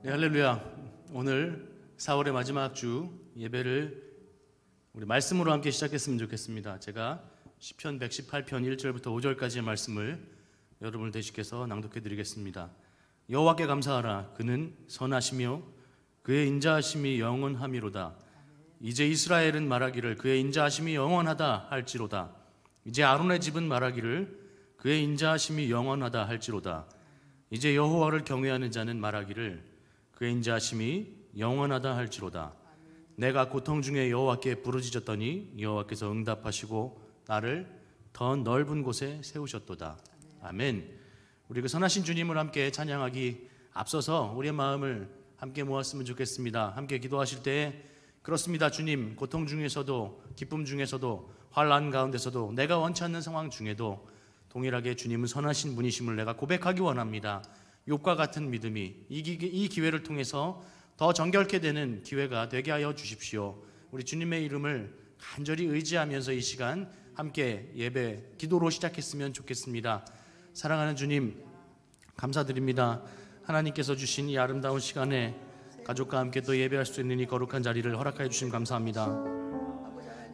네, 할렐루야. 오늘 4월의 마지막 주 예배를 우리 말씀으로 함께 시작했으면 좋겠습니다. 제가 시편 118편 1절부터 5절까지의 말씀을 여러분을 대신해서 낭독해 드리겠습니다. 여호와께 감사하라. 그는 선하시며 그의 인자하심이 영원함이로다. 이제 이스라엘은 말하기를 그의 인자하심이 영원하다 할지로다. 이제 아론의 집은 말하기를 그의 인자하심이 영원하다 할지로다. 이제 여호와를 경외하는 자는 말하기를 그의 인자하심이 영원하다 할지로다. 내가 고통 중에 여호와께 부르짖었더니 여호와께서 응답하시고 나를 더 넓은 곳에 세우셨도다. 아멘. 우리 그 선하신 주님을 함께 찬양하기 앞서서 우리의 마음을 함께 모았으면 좋겠습니다. 함께 기도하실 때 그렇습니다. 주님, 고통 중에서도 기쁨 중에서도 환난 가운데서도 내가 원치 않는 상황 중에도 동일하게 주님은 선하신 분이심을 내가 고백하기 원합니다. 욥과 같은 믿음이 이 기회를 통해서 더 정결케 되는 기회가 되게 하여 주십시오. 우리 주님의 이름을 간절히 의지하면서 이 시간 함께 예배 기도로 시작했으면 좋겠습니다. 사랑하는 주님, 감사드립니다. 하나님께서 주신 이 아름다운 시간에 가족과 함께 또 예배할 수 있는 이 거룩한 자리를 허락하여 주심 감사합니다.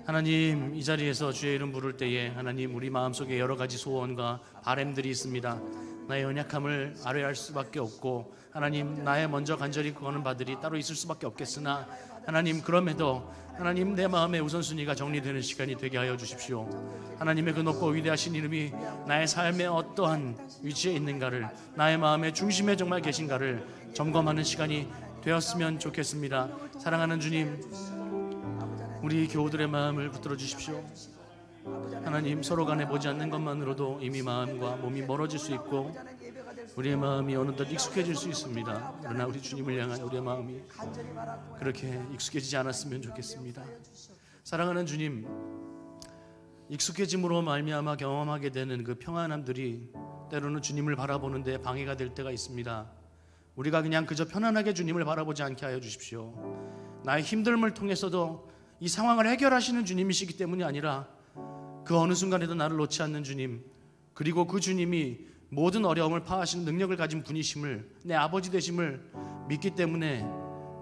하나님, 이 자리에서 주의 이름 부를 때에 하나님, 우리 마음속에 여러 가지 소원과 바람들이 있습니다. 나의 연약함을 아뢰할 수밖에 없고 하나님, 나의 먼저 간절히 구하는 바들이 따로 있을 수밖에 없겠으나 하나님, 그럼에도 하나님, 내 마음의 우선순위가 정리되는 시간이 되게 하여 주십시오. 하나님의 그 높고 위대하신 이름이 나의 삶의 어떠한 위치에 있는가를, 나의 마음의 중심에 정말 계신가를 점검하는 시간이 되었으면 좋겠습니다. 사랑하는 주님, 우리 교우들의 마음을 붙들어 주십시오. 하나님, 서로 간에 보지 않는 것만으로도 이미 마음과 몸이 멀어질 수 있고 우리의 마음이 어느덧 익숙해질 수 있습니다. 그러나 우리 주님을 향한 우리의 마음이 그렇게 익숙해지지 않았으면 좋겠습니다. 사랑하는 주님, 익숙해짐으로 말미암아 경험하게 되는 그 평안함들이 때로는 주님을 바라보는 데 방해가 될 때가 있습니다. 우리가 그냥 그저 편안하게 주님을 바라보지 않게 하여 주십시오. 나의 힘듦을 통해서도 이 상황을 해결하시는 주님이시기 때문이 아니라 그 어느 순간에도 나를 놓지 않는 주님, 그리고 그 주님이 모든 어려움을 파하시는 능력을 가진 분이심을, 내 아버지 되심을 믿기 때문에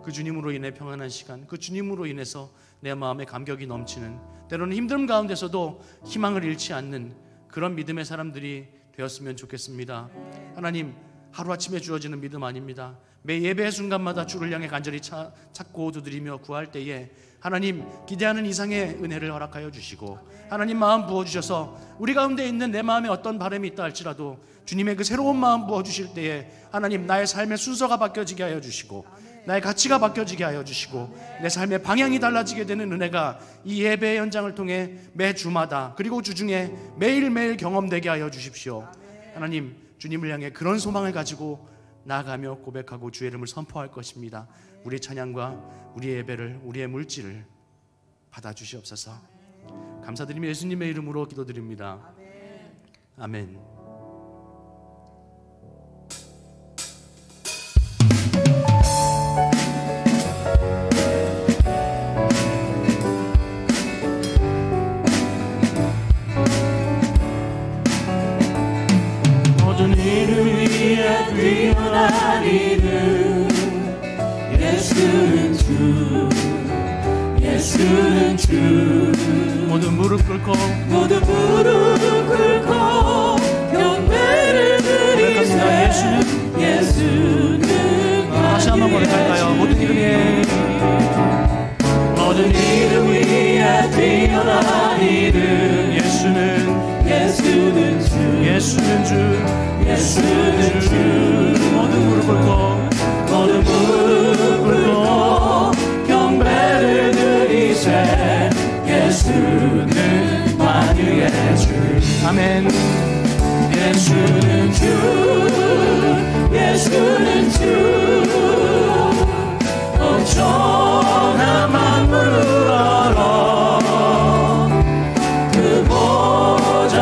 그 주님으로 인해 평안한 시간, 그 주님으로 인해서 내 마음에 감격이 넘치는, 때로는 힘듦 가운데서도 희망을 잃지 않는 그런 믿음의 사람들이 되었으면 좋겠습니다. 하나님, 하루아침에 주어지는 믿음 아닙니다. 매 예배의 순간마다 주를 향해 간절히 찾고 두드리며 구할 때에 하나님, 기대하는 이상의 은혜를 허락하여 주시고 하나님, 마음 부어주셔서 우리 가운데 있는 내 마음에 어떤 바람이 있다 할지라도 주님의 그 새로운 마음 부어주실 때에 하나님, 나의 삶의 순서가 바뀌어지게 하여 주시고 나의 가치가 바뀌어지게 하여 주시고 내 삶의 방향이 달라지게 되는 은혜가 이 예배의 현장을 통해 매 주마다 그리고 주중에 매일매일 경험되게 하여 주십시오. 하나님, 주님을 향해 그런 소망을 가지고 나아가며 고백하고 주의 이름을 선포할 것입니다. 우리의 찬양과 우리의 예배를, 우리의 물질을 받아주시옵소서. 감사드리며 예수님의 이름으로 기도드립니다. 아멘. 모든 이를 위해 뛰어난 이름, 예수는 주, 예수는 주. 모든 무릎 꿇고 경배를 드리세. 예수는 다시 한번 고백할까요? 모든 이름 위에, 모든 이름 위에 뛰어난 이름, 예수는 주, 예수는 주, 예수는 주. 모든 무릎 꿇고 경배를 드리세. 예수는 만유의 주. 아멘. 예수는 주, 예수는 주. 엄청난 만물을 알아. 그 보좌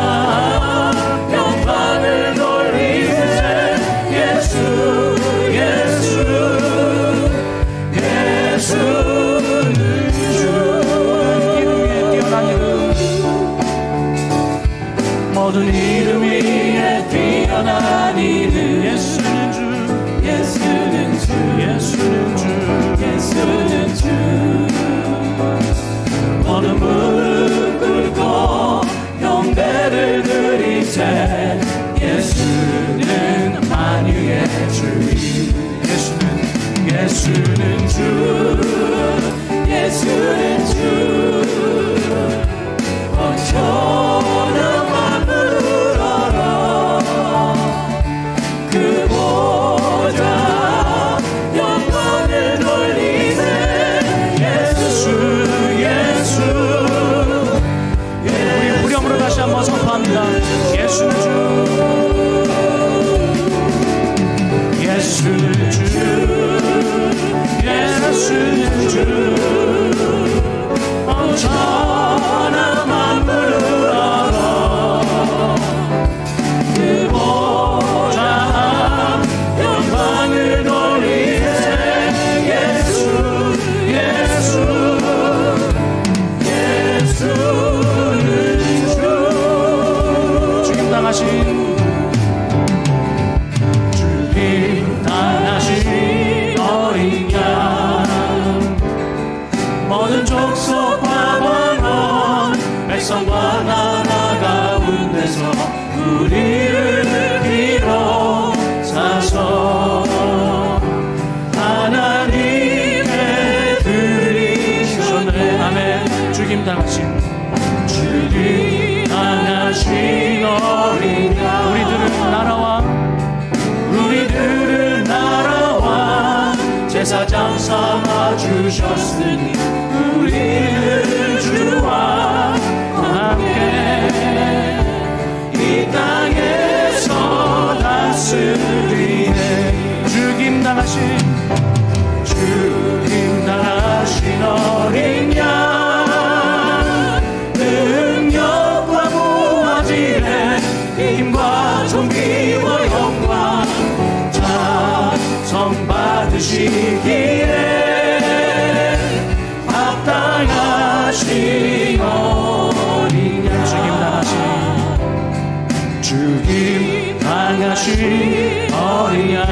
영광을 돌리세. 예수는 주 예수는 주 온전한 만물을 알아 그 보좌 영광을 돌리세 예수 우리 후렴으로 다시 한번 선포합니다. 예수는 주 예수는 주 예수는 주 온전한 만물을 알아 그 보좌 영광을 돌리세 예수 예수는 주 죽임 당하신 어린 양 모든 족속과 방언 백성과 나라 가운데서 우리를 비롯사서 하나님께 드리셨네. 아멘. 죽임 당하신 어린 양 우리들은 나라와 제사장 삼아 주셨으니 우리는 주와 함께 이 땅에서 다스리네. 죽임 당하신 어린 양 능력과 무아지에 힘과 존귀와 영광 찬송 받으시기에 합당하신 어린 양 죽임 당하신 어린 양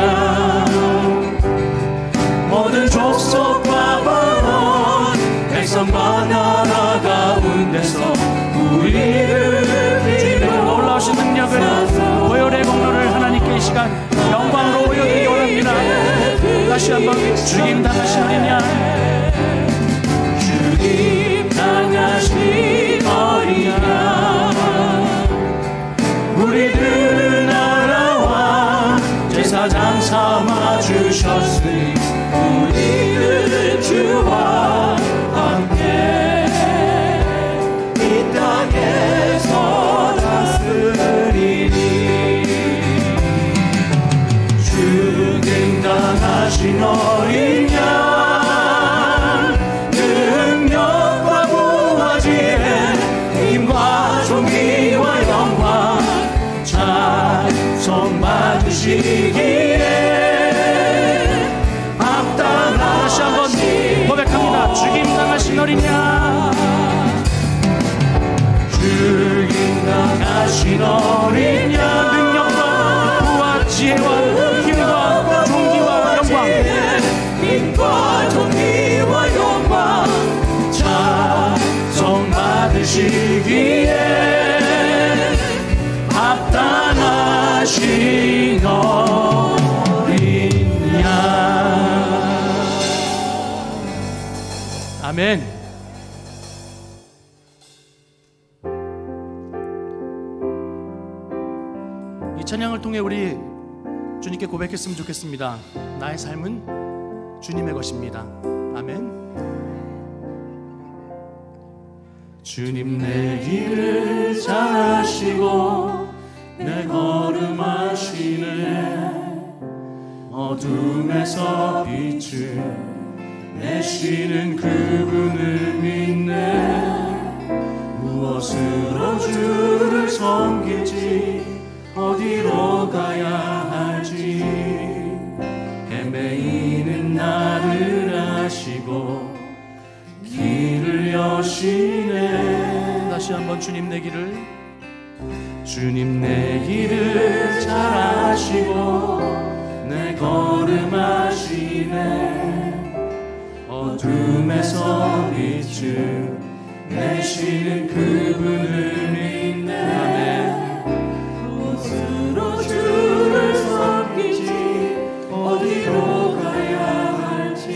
모든 족속과 방언 백성과 나라 가운데서 우리를 주님의 놀라우신 능력을 보혈의 공로를 하나님께 이 시간 영광으로 올려드리기 원합니다. 다시 한번 죽임 당하신 어린 양 죽임 당하신 어린 양 우리들 나라와 제사장 삼아 주셨으니 우리는 주와 함께 이 땅에서 다스리니 죽임 당하신 어린 양 능력과 무아지에 힘과 존귀와 영광 찬송 받으시기에 합당하신 다시 한번 고백합니다. 죽임 당하신 어린 양 죽임 당하신 어린 양 능력과 부와 지혜와 힘과 존귀와 영광 힘과 존귀와 영광 찬송 받으시기에 합당하신 어린 양. 아멘. 이 찬양을 통해 우리 주님께 고백했으면 좋겠습니다. 나의 삶은 주님의 것입니다. 아멘. 주님 내 길을 잘 아시고 내 걸음 아시네. 어둠에서 빛을 내시는 그분을 믿네. 무엇으로 주를 섬길지 어디로 가야 할지 헤매이는 나를 아시고 길을 여시네. 다시 한번 주님 내 길을 잘 아시고 내 걸음 아시네. 어둠에서 빛을 내시는 그분을 믿네. 아멘. 무엇으로 주를 섬기지 어디로 가야 할지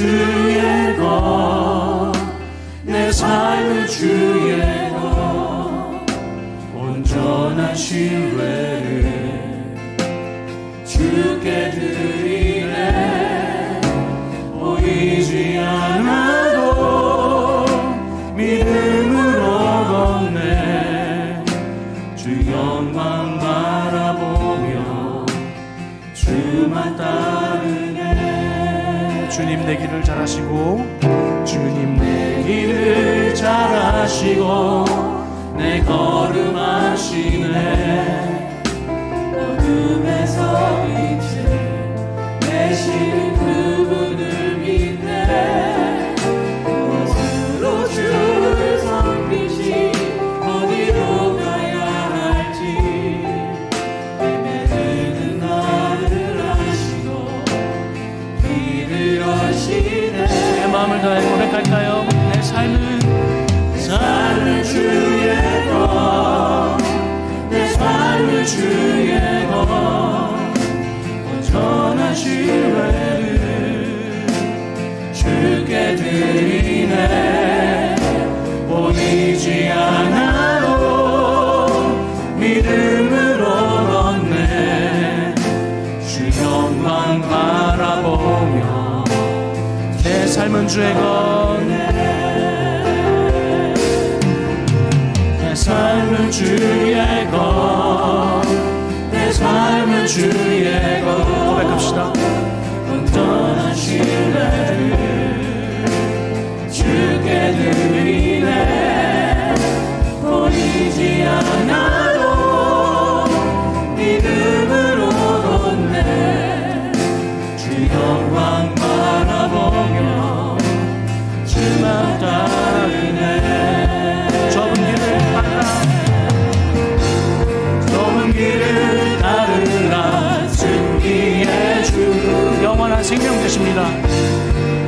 주의 것, 내 삶은 주의 것, 온전한 신뢰를 주께 드리네. 보이지 않아도 믿음으로 걷네. 주 영광 바라보며 주만 따르네. 주님 내 길을 잘 아시고, 주님 내 길을 잘 아시고 내 걸음 아시네. 어둠에서 빛을 내시는 그분을 믿네. 무엇으로 주를 섬기시 어디로 가야 할지 헤매는 나를 아시고 길을 여시네. 내 마음을 다해 고백할까요? 내 삶은 주의 것, 내 삶은 주의 것, 온전한 신뢰를 주께 드리네. 보이지 않아도 믿음으로 걷네. 주 영광 바라보며 내 삶은 주의 것, 내 삶은 주의 것, 내 삶은 주의 것. 고백합시다. 온전한 신뢰를 주께 드리네. 보이지 않아도 믿음으로 걷네. 주 영광 바라보며 주만 따르네. 좁은 길을 따르라, 좁은 길을 따르라. 승리의 주 영원한 생명 되십니다.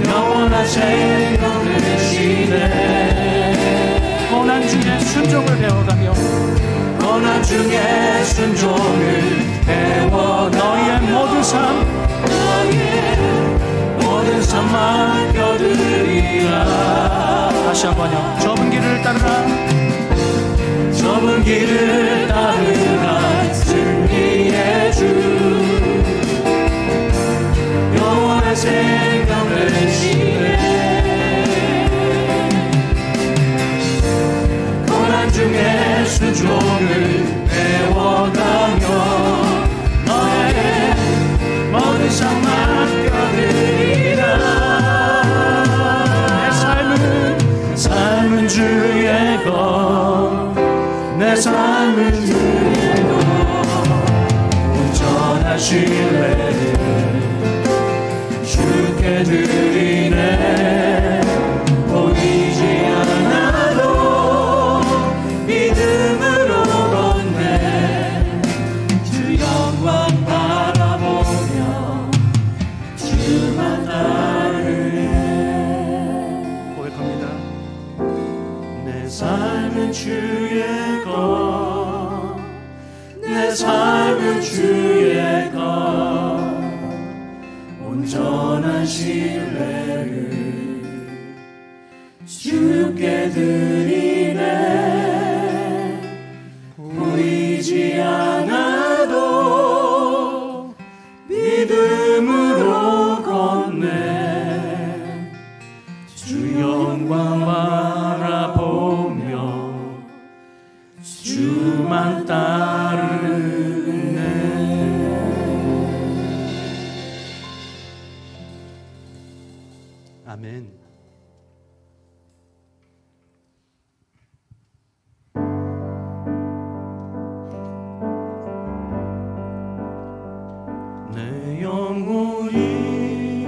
영원한 생명 되시네. 고난 중에 순종을 배워가며 고난 중에 순종을 배워 너희의 모든 삶, 너희의 모든 삶 맡겨드리라. 다시 한번요. 좁은 길을 따르라, 좁은 길을 따르라. 승리의 주 영원한 생명 되시네. 고난 중에 순종을 배워가며 너의 모든 삶 맡겨드리라. 내 삶은 주의 것, 내 삶은 주의 것, 온전한 신뢰를 주께 드리네. 보이지 않아도 믿음으로 걷네. 주 영광 바라보며 주만 따르네. 고백합니다. 내 삶은 주의 것, 내 삶은 주의 것, 온전한 신뢰를 주께 드리네. 보이지 않아도 믿음으로 걷네. 주 영광 바라보며 주만 따르네. 아멘. 내 영혼이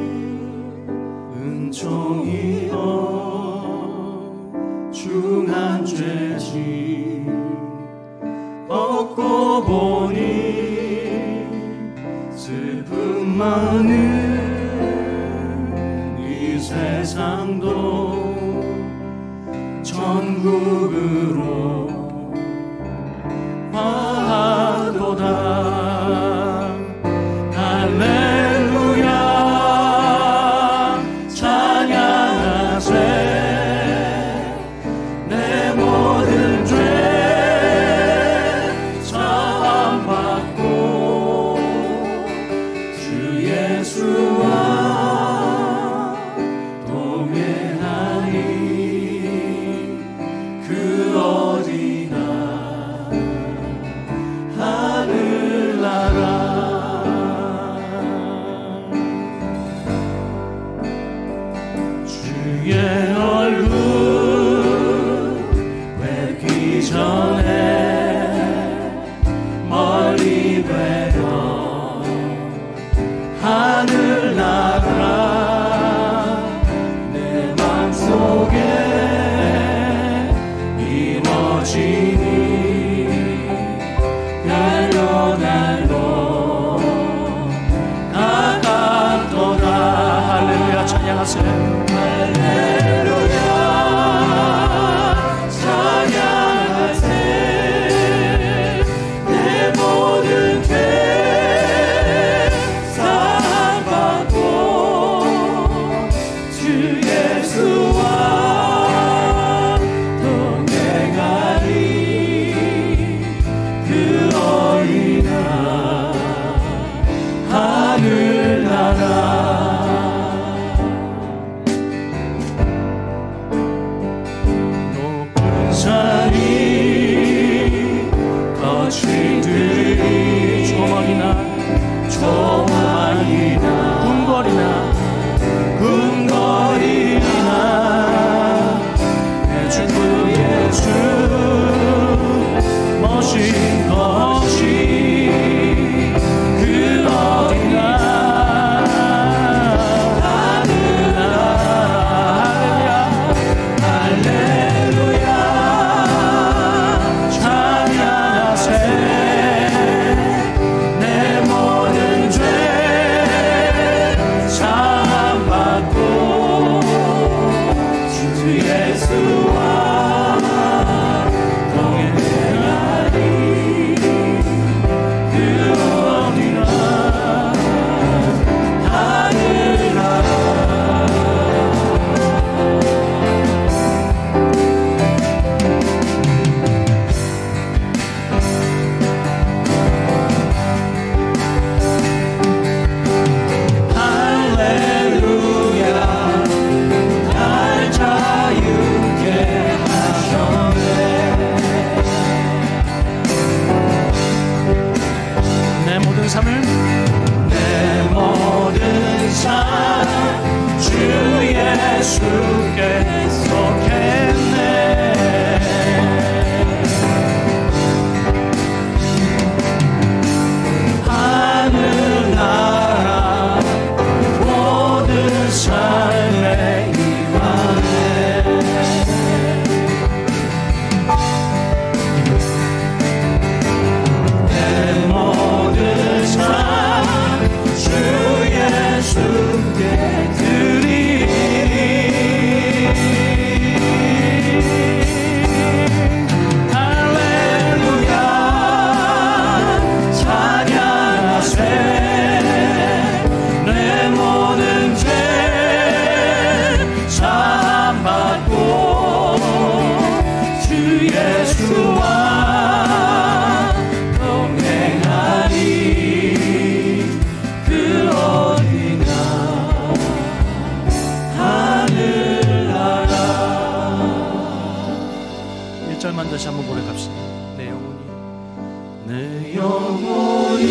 은총이여 중한 죄지 벗고 보니 슬픔 많은 이 세상도 천국으로 화하도다. 할렐루야. 주의 얼굴 뵙기 전에 멀리 되던 하늘나라 내 맘속에 이루어지니 날로 날로 가깝도다. 할렐루야 찬양하세요. 다시 한번 고백합시다. 내 영혼이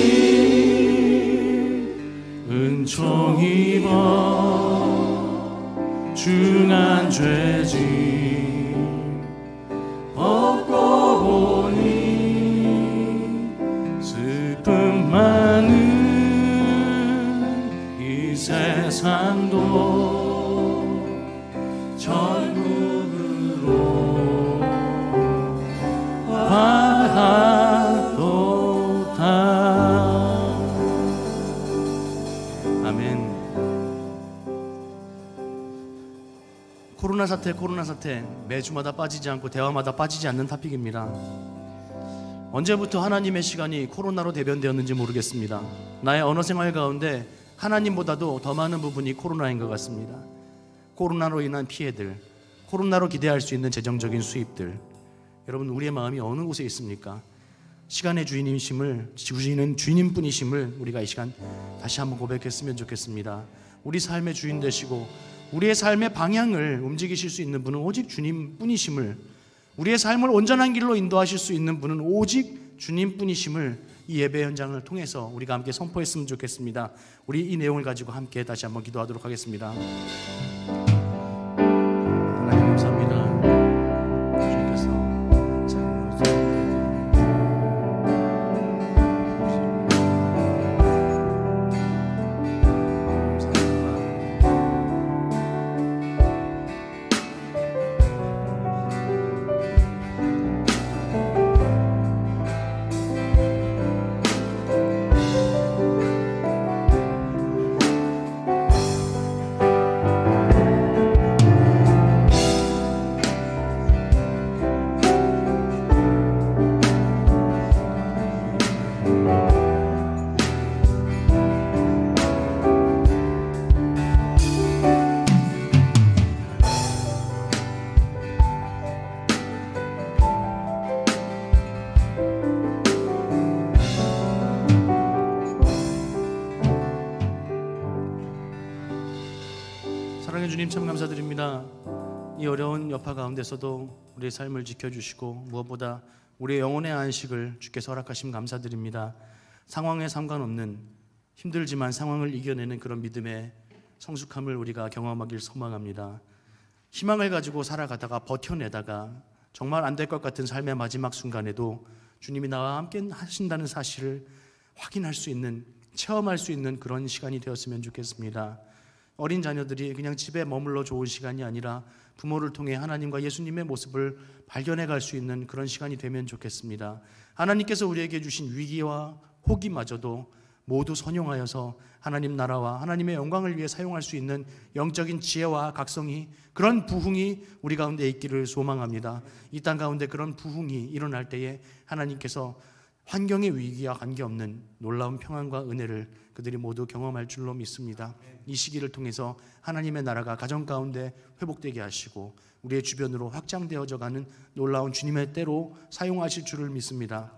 은총 입어 중한 죄짐 벗고 보니 슬픔 많은 이 세상도 천국으로 화하도다. 아멘. 코로나 사태 매주마다 빠지지 않고 대화마다 빠지지 않는 토픽입니다. 언제부터 하나님의 시간이 코로나로 대변되었는지 모르겠습니다. 나의 언어 생활 가운데 하나님보다도 더 많은 부분이 코로나인 것 같습니다. 코로나로 인한 피해들, 코로나로 기대할 수 있는 재정적인 수입들, 여러분 우리의 마음이 어느 곳에 있습니까? 시간의 주인님뿐이심을 우리가 이 시간 다시 한번 고백했으면 좋겠습니다. 우리 삶의 주인 되시고 우리의 삶의 방향을 움직이실 수 있는 분은 오직 주님뿐이심을, 우리의 삶을 온전한 길로 인도하실 수 있는 분은 오직 주님뿐이심을 이 예배 현장을 통해서 우리가 함께 선포했으면 좋겠습니다. 우리 이 내용을 가지고 함께 다시 한번 기도하도록 하겠습니다. 주님 참 감사드립니다. 이 어려운 여파 가운데서도 우리의 삶을 지켜주시고 무엇보다 우리의 영혼의 안식을 주께서 허락하심 감사드립니다. 상황에 상관없는 힘들지만 상황을 이겨내는 그런 믿음의 성숙함을 우리가 경험하길 소망합니다. 희망을 가지고 살아가다가 버텨내다가 정말 안 될 것 같은 삶의 마지막 순간에도 주님이 나와 함께 하신다는 사실을 확인할 수 있는, 체험할 수 있는 그런 시간이 되었으면 좋겠습니다. 어린 자녀들이 그냥 집에 머물러 좋은 시간이 아니라 부모를 통해 하나님과 예수님의 모습을 발견해 갈 수 있는 그런 시간이 되면 좋겠습니다. 하나님께서 우리에게 주신 위기와 호기마저도 모두 선용하여서 하나님 나라와 하나님의 영광을 위해 사용할 수 있는 영적인 지혜와 각성이, 그런 부흥이 우리 가운데 있기를 소망합니다. 이 땅 가운데 그런 부흥이 일어날 때에 하나님께서 환경의 위기와 관계없는 놀라운 평안과 은혜를 그들이 모두 경험할 줄로 믿습니다. 이 시기를 통해서 하나님의 나라가 가정 가운데 회복되게 하시고 우리의 주변으로 확장되어져 가는 놀라운 주님의 때로 사용하실 줄을 믿습니다.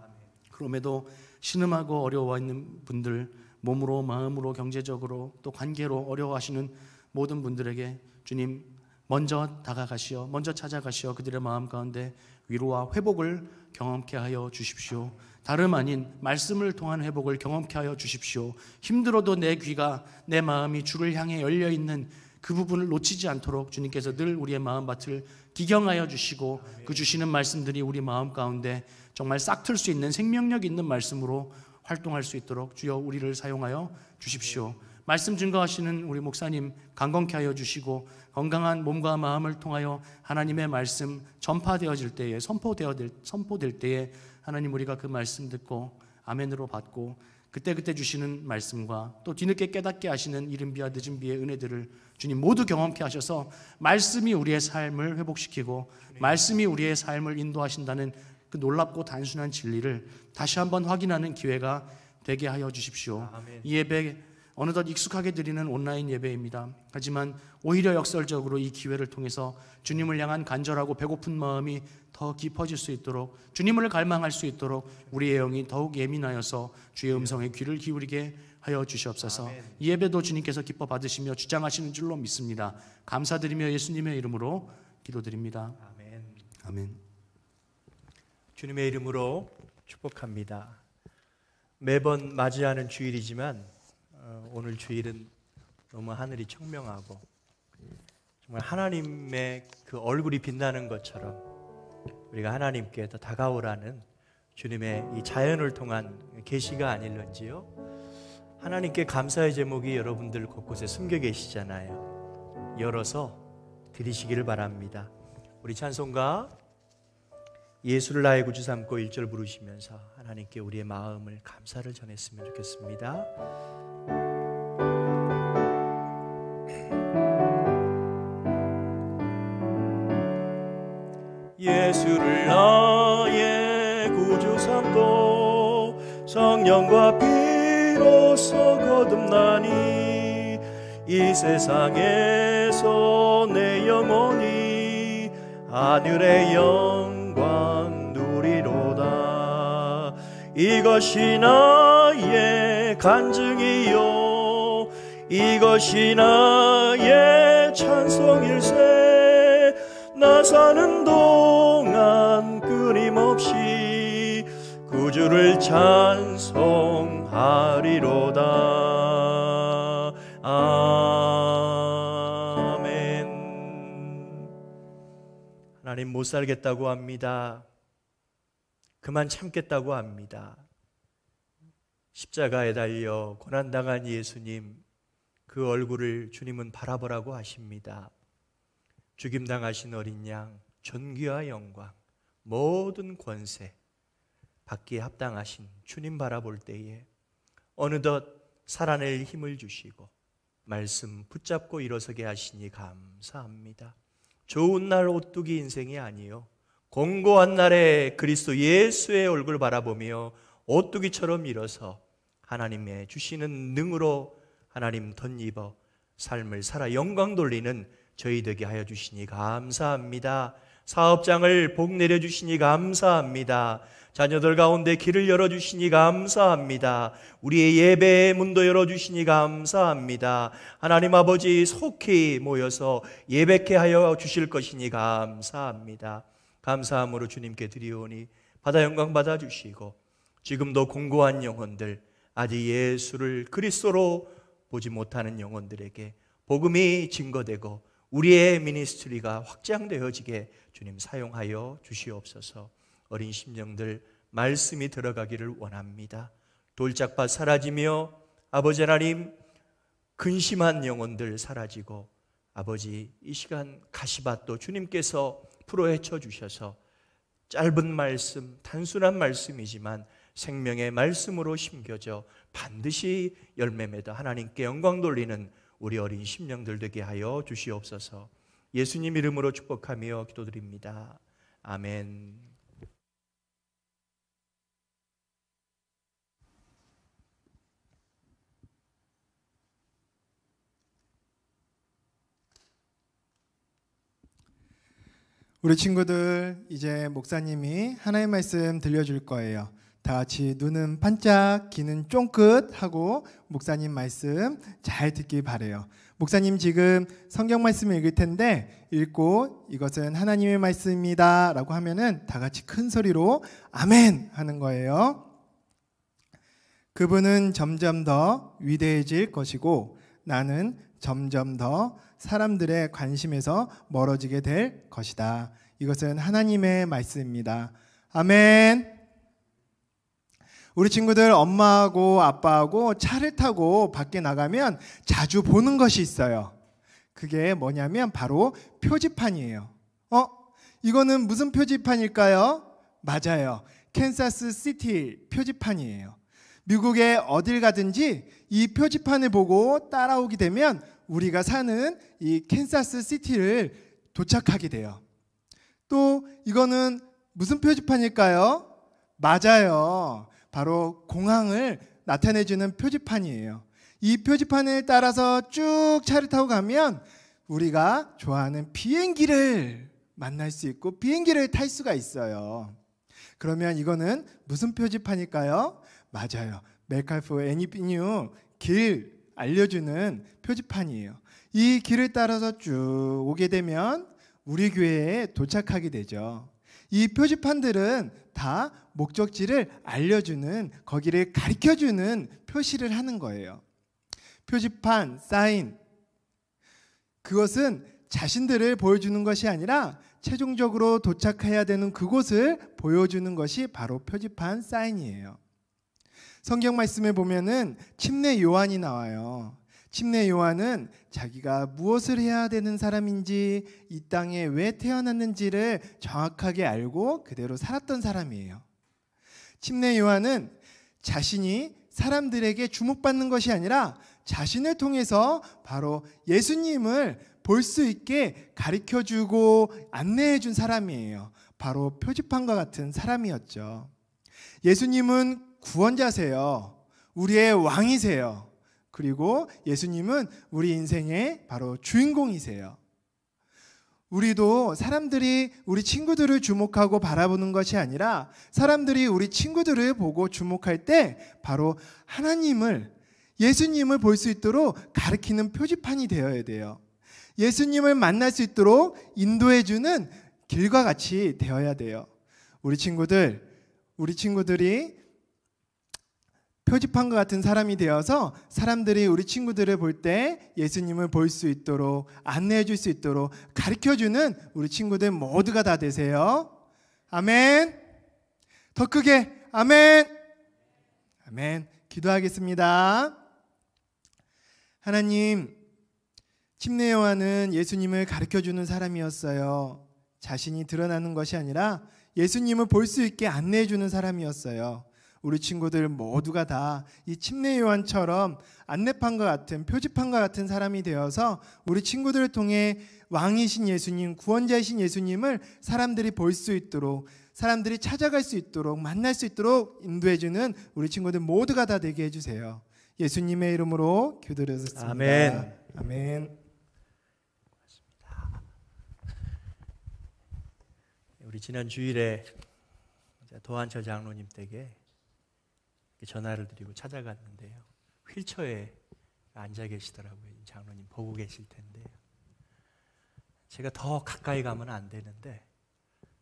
그럼에도 신음하고 어려워 있는 분들, 몸으로, 마음으로, 경제적으로 또 관계로 어려워하시는 모든 분들에게 주님 먼저 다가가시어, 먼저 찾아가시어 그들의 마음 가운데 위로와 회복을 경험케 하여 주십시오. 다름 아닌 말씀을 통한 회복을 경험케 하여 주십시오. 힘들어도 내 귀가, 내 마음이 주를 향해 열려있는 그 부분을 놓치지 않도록 주님께서 늘 우리의 마음밭을 기경하여 주시고 그 주시는 말씀들이 우리 마음 가운데 정말 싹틀 수 있는 생명력 있는 말씀으로 활동할 수 있도록 주여 우리를 사용하여 주십시오. 말씀 증거하시는 우리 목사님 강건케 하여 주시고 건강한 몸과 마음을 통하여 하나님의 말씀 전파되어질 때에, 선포될 때에 하나님 우리가 그 말씀 듣고 아멘으로 받고 그때그때 주시는 말씀과 또 뒤늦게 깨닫게 하시는 이른비와 늦은비의 은혜들을 주님 모두 경험케 하셔서 말씀이 우리의 삶을 회복시키고 말씀이 우리의 삶을 인도하신다는 그 놀랍고 단순한 진리를 다시 한번 확인하는 기회가 되게 하여 주십시오. 이 예배 어느덧 익숙하게 드리는 온라인 예배입니다. 하지만 오히려 역설적으로 이 기회를 통해서 주님을 향한 간절하고 배고픈 마음이 더 깊어질 수 있도록, 주님을 갈망할 수 있도록 우리의 영이 더욱 예민하여서 주의 음성에 귀를 기울이게 하여 주시옵소서. 이 예배도 주님께서 기뻐 받으시며 주장하시는 줄로 믿습니다. 감사드리며 예수님의 이름으로 기도드립니다. 아멘. 아멘. 주님의 이름으로 축복합니다. 매번 맞이하는 주일이지만 오늘 주일은 너무 하늘이 청명하고 정말 하나님의 그 얼굴이 빛나는 것처럼 우리가 하나님께 더 다가오라는 주님의 이 자연을 통한 계시가 아닐런지요. 하나님께 감사의 제목이 여러분들 곳곳에 숨겨 계시잖아요. 열어서 드리시기를 바랍니다. 우리 찬송가 예수를 나의 구주 삼고 1절 부르시면서 하나님께 우리의 마음을 감사를 전했으면 좋겠습니다. 예수를 나의 구주 삼고 성령과 피로써 거듭나니 이 세상에서 내 영혼이 하늘의 영광 누리로다. 이것이 나의 간증이요 이것이 나의 찬송일세. 나 사는 동안 끊임없이 구주를 찬송하리로다. 아멘. 하나님 못 살겠다고 합니다. 그만 참겠다고 합니다. 십자가에 달려 고난당한 예수님, 그 얼굴을 주님은 바라보라고 하십니다. 죽임당하신 어린 양, 존귀와 영광, 모든 권세 받기에 합당하신 주님 바라볼 때에 어느덧 살아낼 힘을 주시고 말씀 붙잡고 일어서게 하시니 감사합니다. 좋은 날 오뚜기 인생이 아니요 공고한 날에 그리스도 예수의 얼굴 바라보며 오뚜기처럼 일어서 하나님의 주시는 능으로 하나님 덧입어 삶을 살아 영광 돌리는 저희 되게 하여 주시니 감사합니다. 사업장을 복 내려주시니 감사합니다. 자녀들 가운데 길을 열어주시니 감사합니다. 우리의 예배의 문도 열어주시니 감사합니다. 하나님 아버지, 속히 모여서 예배케 하여 주실 것이니 감사합니다. 감사함으로 주님께 드리오니 받아 영광 받아주시고, 지금도 공고한 영혼들, 아직 예수를 그리스도로 보지 못하는 영혼들에게 복음이 증거되고 우리의 미니스트리가 확장되어지게 주님 사용하여 주시옵소서. 어린 심령들 말씀이 들어가기를 원합니다. 돌짝밭 사라지며 아버지 하나님, 근심한 영혼들 사라지고, 아버지 이 시간 가시밭도 주님께서 풀어헤쳐 주셔서 짧은 말씀, 단순한 말씀이지만 생명의 말씀으로 심겨져 반드시 열매 맺어 하나님께 영광 돌리는 우리 어린 심령들 되게 하여 주시옵소서. 예수님 이름으로 축복하며 기도드립니다. 아멘. 우리 친구들, 이제 목사님이 하나의 말씀 들려줄 거예요. 다 같이 눈은 반짝, 귀는 쫑긋 하고 목사님 말씀 잘 듣길 바래요. 목사님 지금 성경 말씀을 읽을 텐데, 읽고 이것은 하나님의 말씀입니다 라고 하면은 다 같이 큰 소리로 아멘 하는 거예요. 그분은 점점 더 위대해질 것이고 나는 점점 더 사람들의 관심에서 멀어지게 될 것이다. 이것은 하나님의 말씀입니다. 아멘. 우리 친구들, 엄마하고 아빠하고 차를 타고 밖에 나가면 자주 보는 것이 있어요. 그게 뭐냐면 바로 표지판이에요. 이거는 무슨 표지판일까요? 맞아요. 캔사스 시티 표지판이에요. 미국에 어딜 가든지 이 표지판을 보고 따라오게 되면 우리가 사는 이 캔사스 시티를 도착하게 돼요. 또 이거는 무슨 표지판일까요? 맞아요. 바로 공항을 나타내주는 표지판이에요. 이 표지판을 따라서 쭉 차를 타고 가면 우리가 좋아하는 비행기를 만날 수 있고 비행기를 탈 수가 있어요. 그러면 이거는 무슨 표지판일까요? 맞아요. 맥칼프 애니비뉴 길 알려주는 표지판이에요. 이 길을 따라서 쭉 오게 되면 우리 교회에 도착하게 되죠. 이 표지판들은 다 목적지를 알려주는, 거기를 가르쳐주는 표시를 하는 거예요. 표지판, 사인, 그것은 자신들을 보여주는 것이 아니라 최종적으로 도착해야 되는 그곳을 보여주는 것이 바로 표지판, 사인이에요. 성경 말씀에 보면은 침례 요한이 나와요. 침례 요한은 자기가 무엇을 해야 되는 사람인지, 이 땅에 왜 태어났는지를 정확하게 알고 그대로 살았던 사람이에요. 침례 요한은 자신이 사람들에게 주목받는 것이 아니라 자신을 통해서 바로 예수님을 볼 수 있게 가르쳐주고 안내해준 사람이에요. 바로 표지판과 같은 사람이었죠. 예수님은 구원자세요. 우리의 왕이세요. 그리고 예수님은 우리 인생의 바로 주인공이세요. 우리도 사람들이 우리 친구들을 주목하고 바라보는 것이 아니라 사람들이 우리 친구들을 보고 주목할 때 바로 하나님을, 예수님을 볼 수 있도록 가르치는 표지판이 되어야 돼요. 예수님을 만날 수 있도록 인도해주는 길과 같이 되어야 돼요. 우리 친구들이 표지판과 같은 사람이 되어서 사람들이 우리 친구들을 볼 때 예수님을 볼 수 있도록 안내해 줄 수 있도록 가르쳐주는 우리 친구들 모두가 다 되세요. 아멘. 더 크게 아멘. 아멘. 기도하겠습니다. 하나님, 침례 요한은 예수님을 가르쳐주는 사람이었어요. 자신이 드러나는 것이 아니라 예수님을 볼 수 있게 안내해 주는 사람이었어요. 우리 친구들 모두가 다 이 침례 요한처럼 안내판과 같은, 표지판과 같은 사람이 되어서 우리 친구들을 통해 왕이신 예수님, 구원자이신 예수님을 사람들이 볼 수 있도록, 사람들이 찾아갈 수 있도록, 만날 수 있도록 인도해주는 우리 친구들 모두가 다 되게 해주세요. 예수님의 이름으로 기도드렸습니다. 아멘. 아멘. 우리 지난 주일에 도한처 장로님 댁에 전화를 드리고 찾아갔는데요. 휠체어에 앉아 계시더라고요. 장로님 보고 계실 텐데요. 제가 더 가까이 가면 안 되는데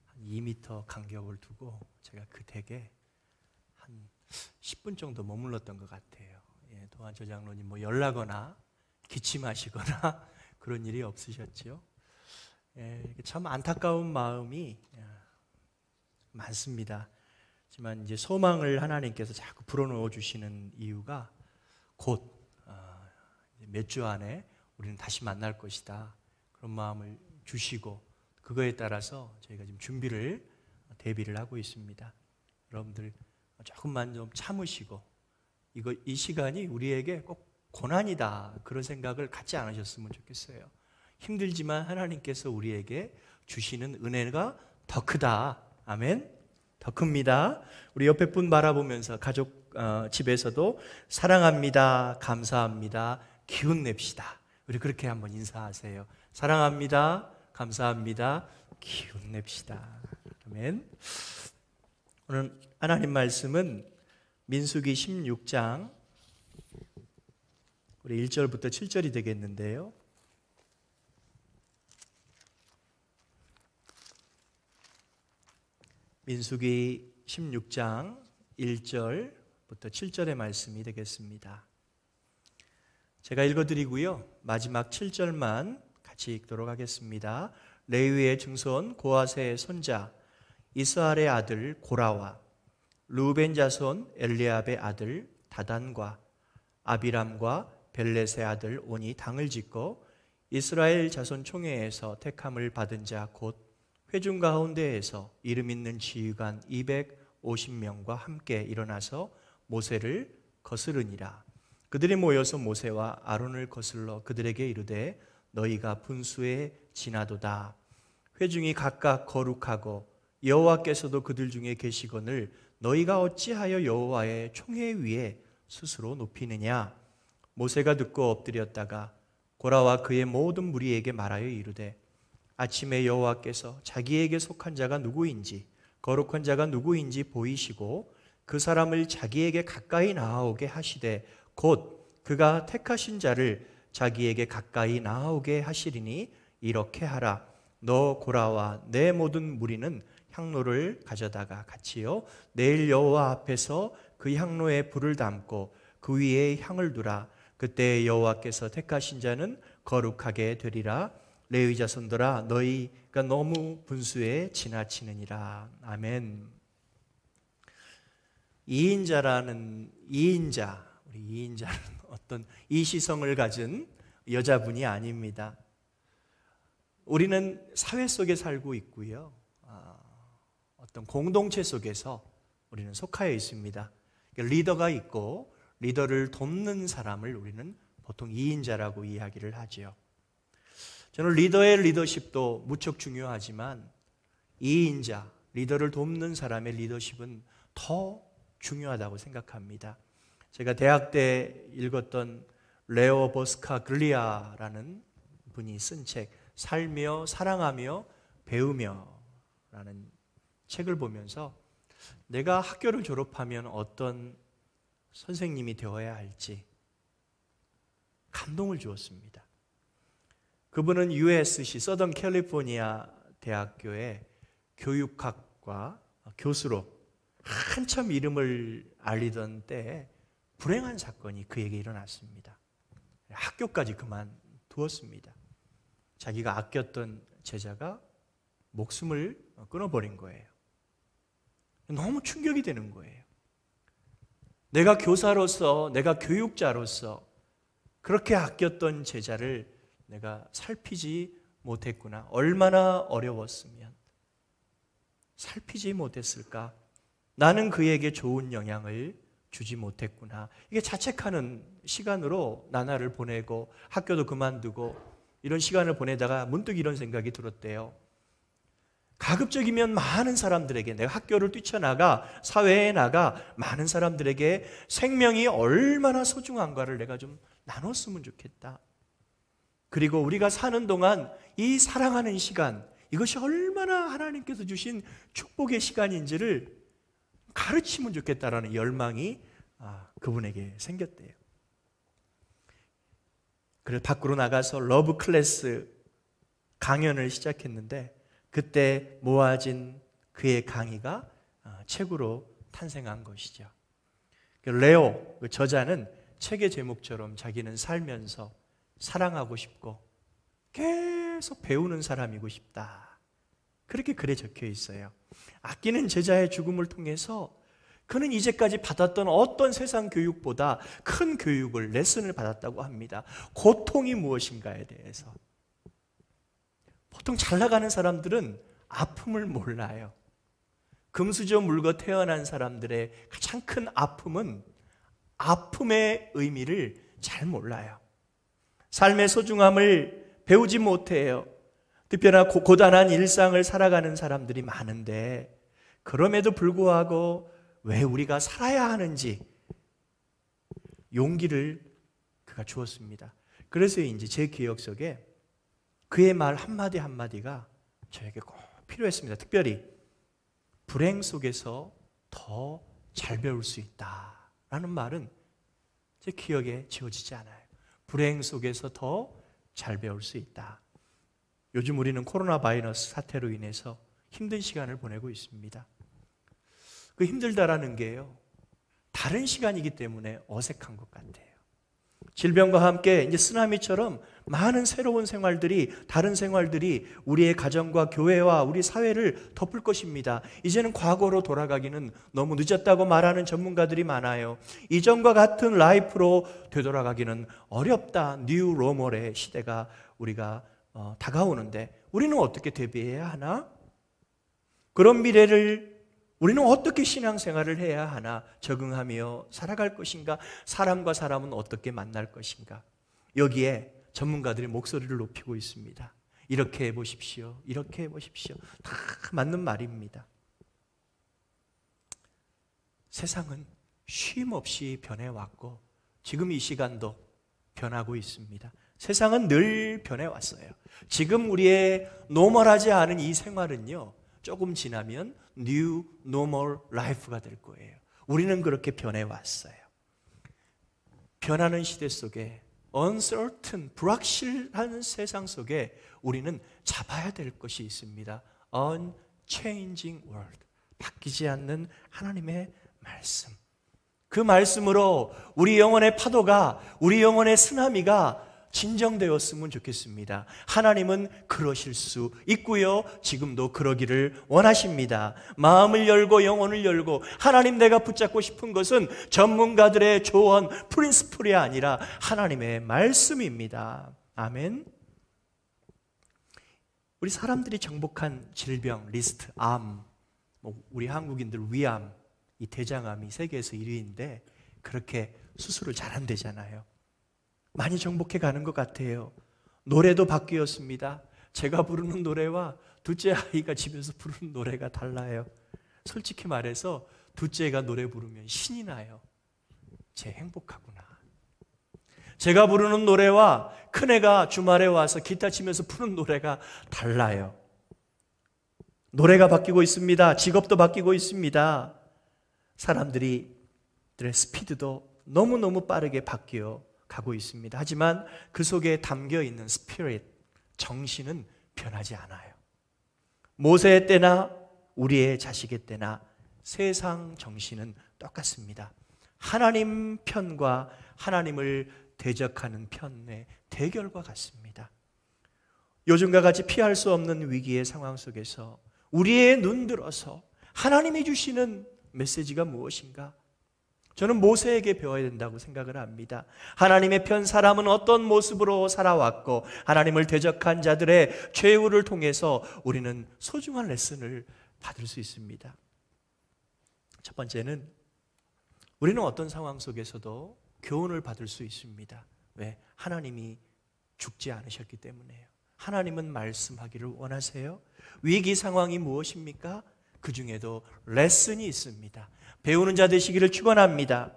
한 2m 간격을 두고 제가 그 댁에 한 10분 정도 머물렀던 것 같아요. 예, 도한처 장로님 뭐 열나거나 기침하시거나 그런 일이 없으셨죠. 예, 참 안타까운 마음이 많습니다. 하지만 이제 소망을 하나님께서 자꾸 불어넣어 주시는 이유가 곧 몇 주 안에 우리는 다시 만날 것이다. 그런 마음을 주시고 그거에 따라서 저희가 지금 대비를 하고 있습니다. 여러분들 조금만 좀 참으시고 이 시간이 우리에게 꼭 고난이다 그런 생각을 갖지 않으셨으면 좋겠어요. 힘들지만 하나님께서 우리에게 주시는 은혜가 더 크다. 아멘. 더 큽니다. 우리 옆에 분 바라보면서 가족 집에서도 사랑합니다. 감사합니다. 기운 냅시다. 우리 그렇게 한번 인사하세요. 사랑합니다. 감사합니다. 기운 냅시다. 아멘. 오늘 하나님 말씀은 민수기 16장 우리 1절부터 7절이 되겠는데요. 민수기 16장 1절부터 7절의 말씀이 되겠습니다. 제가 읽어드리고요. 마지막 7절만 같이 읽도록 하겠습니다. 레위의 증손 고하세의 손자 이스할의 아들 고라와 루벤 자손 엘리압의 아들 다단과 아비람과 벨렛의 아들 온이 당을 짓고 이스라엘 자손 총회에서 택함을 받은 자 곧 회중 가운데에서 이름 있는 지휘관 250명과 함께 일어나서 모세를 거스르니라. 그들이 모여서 모세와 아론을 거슬러 그들에게 이르되 너희가 분수에 지나도다. 회중이 각각 거룩하고 여호와께서도 그들 중에 계시거늘 너희가 어찌하여 여호와의 총회 위에 스스로 높이느냐. 모세가 듣고 엎드렸다가 고라와 그의 모든 무리에게 말하여 이르되 아침에 여호와께서 자기에게 속한 자가 누구인지 거룩한 자가 누구인지 보이시고 그 사람을 자기에게 가까이 나아오게 하시되 곧 그가 택하신 자를 자기에게 가까이 나아오게 하시리니 이렇게 하라. 너 고라와 내 모든 무리는 향로를 가져다가 같이요 내일 여호와 앞에서 그 향로에 불을 담고 그 위에 향을 두라. 그때 여호와께서 택하신 자는 거룩하게 되리라. 레위 자손들아 너희가 너무 분수에 지나치느니라. 아멘. 이인자는 어떤 이시성을 가진 여자분이 아닙니다. 우리는 사회 속에 살고 있고요. 어떤 공동체 속에서 우리는 속하여 있습니다. 리더가 있고 리더를 돕는 사람을 우리는 보통 이인자라고 이야기를 하죠. 저는 리더의 리더십도 무척 중요하지만 이인자, 리더를 돕는 사람의 리더십은 더 중요하다고 생각합니다. 제가 대학 때 읽었던 레오 버스카글리아라는 분이 쓴 책 살며 사랑하며 배우며 라는 책을 보면서 내가 학교를 졸업하면 어떤 선생님이 되어야 할지 감동을 주었습니다. 그분은 USC 서던 캘리포니아 대학교의 교육학과 교수로 한참 이름을 알리던 때에 불행한 사건이 그에게 일어났습니다. 학교까지 그만두었습니다. 자기가 아꼈던 제자가 목숨을 끊어버린 거예요. 너무 충격이 되는 거예요. 내가 교사로서, 내가 교육자로서 그렇게 아꼈던 제자를 내가 살피지 못했구나. 얼마나 어려웠으면 살피지 못했을까. 나는 그에게 좋은 영향을 주지 못했구나. 이게 자책하는 시간으로 나날을 보내고 학교도 그만두고 이런 시간을 보내다가 문득 이런 생각이 들었대요. 가급적이면 많은 사람들에게 내가 학교를 뛰쳐나가 사회에 나가 많은 사람들에게 생명이 얼마나 소중한가를 내가 좀 나눴으면 좋겠다. 그리고 우리가 사는 동안 이 사랑하는 시간, 이것이 얼마나 하나님께서 주신 축복의 시간인지를 가르치면 좋겠다라는 열망이 그분에게 생겼대요. 그래서 밖으로 나가서 러브 클래스 강연을 시작했는데 그때 모아진 그의 강의가 책으로 탄생한 것이죠. 레오 그 저자는 책의 제목처럼 자기는 살면서 사랑하고 싶고 계속 배우는 사람이고 싶다. 그렇게 글에 적혀 있어요. 아끼는 제자의 죽음을 통해서 그는 이제까지 받았던 어떤 세상 교육보다 큰 교육을, 레슨을 받았다고 합니다. 고통이 무엇인가에 대해서. 보통 잘 나가는 사람들은 아픔을 몰라요. 금수저 물고 태어난 사람들의 가장 큰 아픔은 아픔의 의미를 잘 몰라요. 삶의 소중함을 배우지 못해요. 특별한 고단한 일상을 살아가는 사람들이 많은데 그럼에도 불구하고 왜 우리가 살아야 하는지 용기를 그가 주었습니다. 그래서인지 제 기억 속에 그의 말 한마디 한마디가 저에게 꼭 필요했습니다. 특별히 불행 속에서 더 잘 배울 수 있다라는 말은 제 기억에 지워지지 않아요. 불행 속에서 더 잘 배울 수 있다. 요즘 우리는 코로나 바이러스 사태로 인해서 힘든 시간을 보내고 있습니다. 그 힘들다라는 게요, 다른 시간이기 때문에 어색한 것 같아요. 질병과 함께 이제 쓰나미처럼 많은 새로운 생활들이, 다른 생활들이 우리의 가정과 교회와 우리 사회를 덮을 것입니다. 이제는 과거로 돌아가기는 너무 늦었다고 말하는 전문가들이 많아요. 이전과 같은 라이프로 되돌아가기는 어렵다. 뉴 노멀의 시대가 우리가 다가오는데 우리는 어떻게 대비해야 하나? 그런 미래를 우리는 어떻게 신앙생활을 해야 하나? 적응하며 살아갈 것인가? 사람과 사람은 어떻게 만날 것인가? 여기에 전문가들이 목소리를 높이고 있습니다. 이렇게 해보십시오. 이렇게 해보십시오. 다 맞는 말입니다. 세상은 쉼 없이 변해왔고 지금 이 시간도 변하고 있습니다. 세상은 늘 변해왔어요. 지금 우리의 노멀하지 않은 이 생활은요, 조금 지나면 뉴 노멀 라이프가 될 거예요. 우리는 그렇게 변해왔어요. 변하는 시대 속에 uncertain, 불확실한 세상 속에 우리는 잡아야 될 것이 있습니다. unchanging word, 바뀌지 않는 하나님의 말씀. 그 말씀으로 우리 영혼의 파도가, 우리 영혼의 쓰나미가 진정되었으면 좋겠습니다. 하나님은 그러실 수 있고요, 지금도 그러기를 원하십니다. 마음을 열고 영혼을 열고, 하나님 내가 붙잡고 싶은 것은 전문가들의 조언, 프린스플이 아니라 하나님의 말씀입니다. 아멘. 우리 사람들이 정복한 질병 리스트, 암, 우리 한국인들 위암, 이 대장암이 세계에서 1위인데 그렇게 수술을 잘 안 되잖아요. 많이 정복해 가는 것 같아요. 노래도 바뀌었습니다. 제가 부르는 노래와 둘째 아이가 집에서 부르는 노래가 달라요. 솔직히 말해서 둘째가 노래 부르면 신이 나요. 쟤 행복하구나. 제가 부르는 노래와 큰애가 주말에 와서 기타 치면서 부르는 노래가 달라요. 노래가 바뀌고 있습니다. 직업도 바뀌고 있습니다. 사람들의 스피드도 너무너무 빠르게 바뀌어 가고 있습니다. 하지만 그 속에 담겨 있는 스피릿, 정신은 변하지 않아요. 모세의 때나 우리의 자식의 때나 세상 정신은 똑같습니다. 하나님 편과 하나님을 대적하는 편의 대결과 같습니다. 요즘과 같이 피할 수 없는 위기의 상황 속에서 우리의 눈 들어서 하나님이 주시는 메시지가 무엇인가? 저는 모세에게 배워야 된다고 생각을 합니다. 하나님의 편 사람은 어떤 모습으로 살아왔고 하나님을 대적한 자들의 최후를 통해서 우리는 소중한 레슨을 받을 수 있습니다. 첫 번째는 우리는 어떤 상황 속에서도 교훈을 받을 수 있습니다. 왜? 하나님이 죽지 않으셨기 때문에요. 하나님은 말씀하기를 원하세요. 위기 상황이 무엇입니까? 그 중에도 레슨이 있습니다. 배우는 자 되시기를 축원합니다.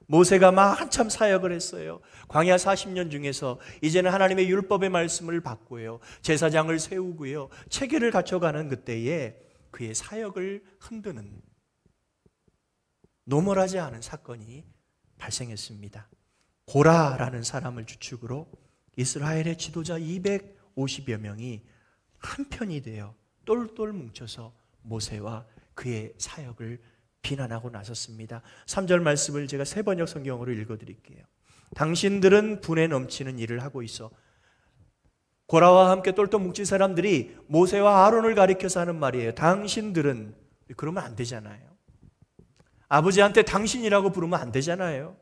모세가 한참 사역을 했어요. 광야 40년 중에서 이제는 하나님의 율법의 말씀을 받고요, 제사장을 세우고요, 체계를 갖춰가는 그때에 그의 사역을 흔드는 노멀하지 않은 사건이 발생했습니다. 고라라는 사람을 주축으로 이스라엘의 지도자 250여 명이 한편이 되어 똘똘 뭉쳐서 모세와 그의 사역을 비난하고 나섰습니다. 3절 말씀을 제가 새 번역 성경으로 읽어드릴게요. 당신들은 분에 넘치는 일을 하고 있어. 고라와 함께 똘똘 뭉친 사람들이 모세와 아론을 가리켜서 하는 말이에요. 당신들은, 그러면 안 되잖아요. 아버지한테 당신이라고 부르면 안 되잖아요.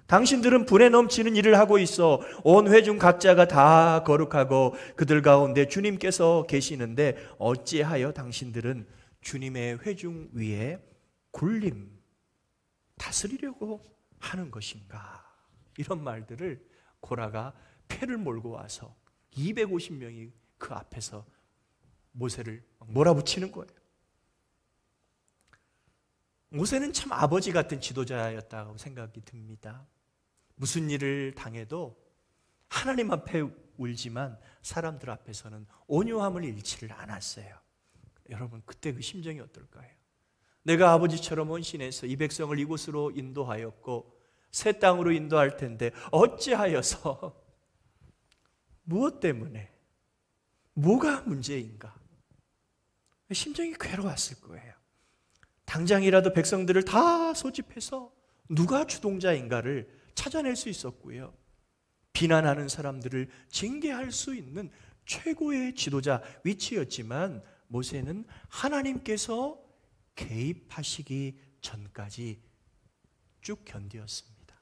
당신들은 분에 넘치는 일을 하고 있어. 온 회중 각자가 다 거룩하고 그들 가운데 주님께서 계시는데 어찌하여 당신들은 주님의 회중 위에 굴림, 다스리려고 하는 것인가? 이런 말들을 고라가 패를 몰고 와서 250명이 그 앞에서 모세를 몰아붙이는 거예요. 모세는 참 아버지 같은 지도자였다고 생각이 듭니다. 무슨 일을 당해도 하나님 앞에 울지만 사람들 앞에서는 온유함을 잃지를 않았어요. 여러분, 그때 그 심정이 어떨까요? 내가 아버지처럼 헌신해서 이 백성을 이곳으로 인도하였고 새 땅으로 인도할 텐데 어찌하여서 무엇 때문에, 뭐가 문제인가? 심정이 괴로웠을 거예요. 당장이라도 백성들을 다 소집해서 누가 주동자인가를 찾아낼 수 있었고요, 비난하는 사람들을 징계할 수 있는 최고의 지도자 위치였지만 모세는 하나님께서 개입하시기 전까지 쭉 견디었습니다.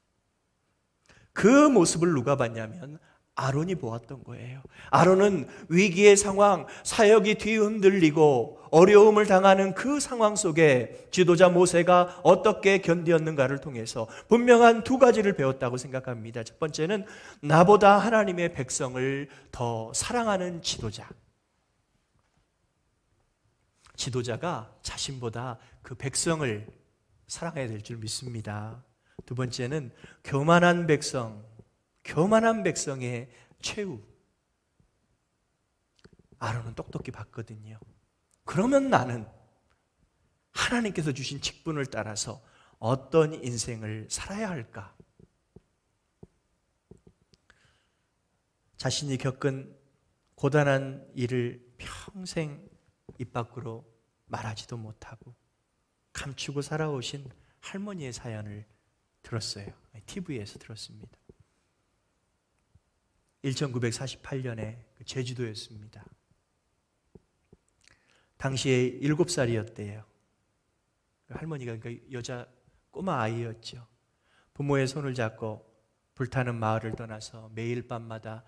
그 모습을 누가 봤냐면 아론이 보았던 거예요. 아론은 위기의 상황, 사역이 뒤흔들리고 어려움을 당하는 그 상황 속에 지도자 모세가 어떻게 견디었는가를 통해서 분명한 두 가지를 배웠다고 생각합니다. 첫 번째는 나보다 하나님의 백성을 더 사랑하는 지도자. 지도자가 자신보다 그 백성을 사랑해야 될 줄 믿습니다. 두 번째는 교만한 백성의 최후. 아론은 똑똑히 봤거든요. 그러면 나는 하나님께서 주신 직분을 따라서 어떤 인생을 살아야 할까? 자신이 겪은 고단한 일을 평생 입 밖으로 말하지도 못하고 감추고 살아오신 할머니의 사연을 들었어요. TV에서 들었습니다. 1948년에 제주도였습니다. 당시에 7살이었대요. 할머니가 여자 꼬마 아이였죠. 부모의 손을 잡고 불타는 마을을 떠나서 매일 밤마다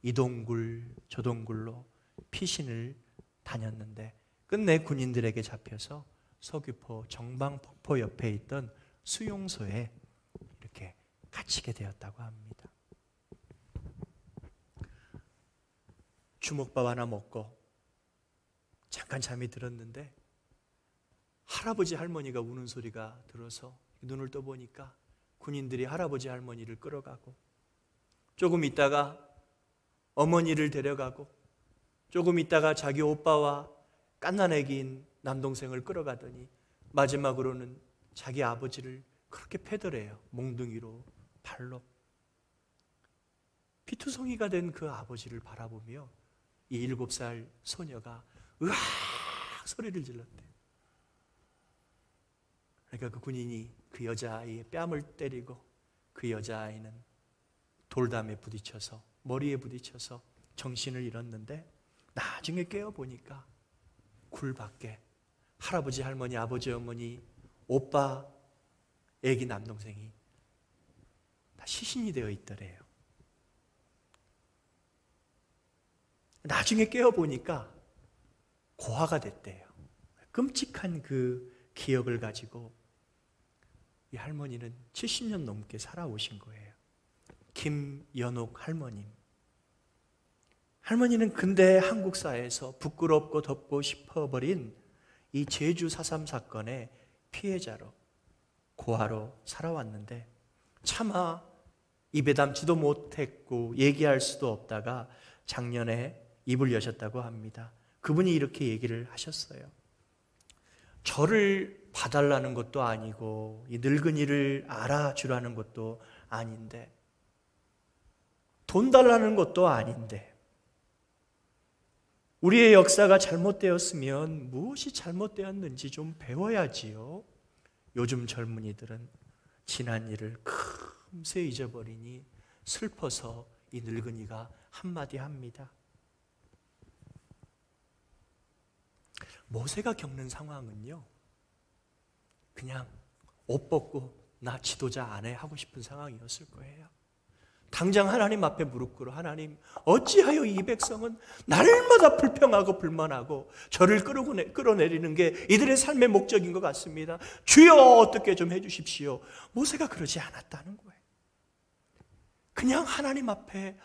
이 동굴 저 동굴로 피신을 다녔는데 끝내 군인들에게 잡혀서 서귀포 정방폭포 옆에 있던 수용소에 이렇게 갇히게 되었다고 합니다. 주먹밥 하나 먹고 잠깐 잠이 들었는데 할아버지 할머니가 우는 소리가 들어서 눈을 떠보니까 군인들이 할아버지 할머니를 끌어가고 조금 있다가 어머니를 데려가고 조금 있다가 자기 오빠와 갓난애기인 남동생을 끌어가더니 마지막으로는 자기 아버지를 그렇게 패더래요. 몽둥이로, 발로. 피투성이가 된 그 아버지를 바라보며 이 7살 소녀가 으악 소리를 질렀대요. 그러니까 그 군인이 그 여자아이의 뺨을 때리고 그 여자아이는 돌담에 부딪혀서 머리에 부딪혀서 정신을 잃었는데 나중에 깨어보니까 굴 밖에 할아버지 할머니 아버지 어머니 오빠 애기 남동생이 다 시신이 되어 있더래요. 나중에 깨어보니까 고아가 됐대요. 끔찍한 그 기억을 가지고 이 할머니는 70년 넘게 살아오신 거예요. 김연옥 할머님. 할머니는 근대 한국 사회에서 부끄럽고 덮고 싶어버린 이 제주 4.3 사건의 피해자로 고아로 살아왔는데 차마 입에 담지도 못했고 얘기할 수도 없다가 작년에 입을 여셨다고 합니다. 그분이 이렇게 얘기를 하셨어요. 저를 봐달라는 것도 아니고 이 늙은이를 알아주라는 것도 아닌데, 돈 달라는 것도 아닌데, 우리의 역사가 잘못되었으면 무엇이 잘못되었는지 좀 배워야지요. 요즘 젊은이들은 지난 일을 금세 잊어버리니 슬퍼서 이 늙은이가 한마디 합니다. 모세가 겪는 상황은요, 그냥 옷 벗고 나 지도자 안 해 하고 싶은 상황이었을 거예요. 당장 하나님 앞에 무릎 꿇어, 하나님 어찌하여 이 백성은 날마다 불평하고 불만하고 저를 끌어내리는 게 이들의 삶의 목적인 것 같습니다. 주여 어떻게 좀 해주십시오. 모세가 그러지 않았다는 거예요. 그냥 하나님 앞에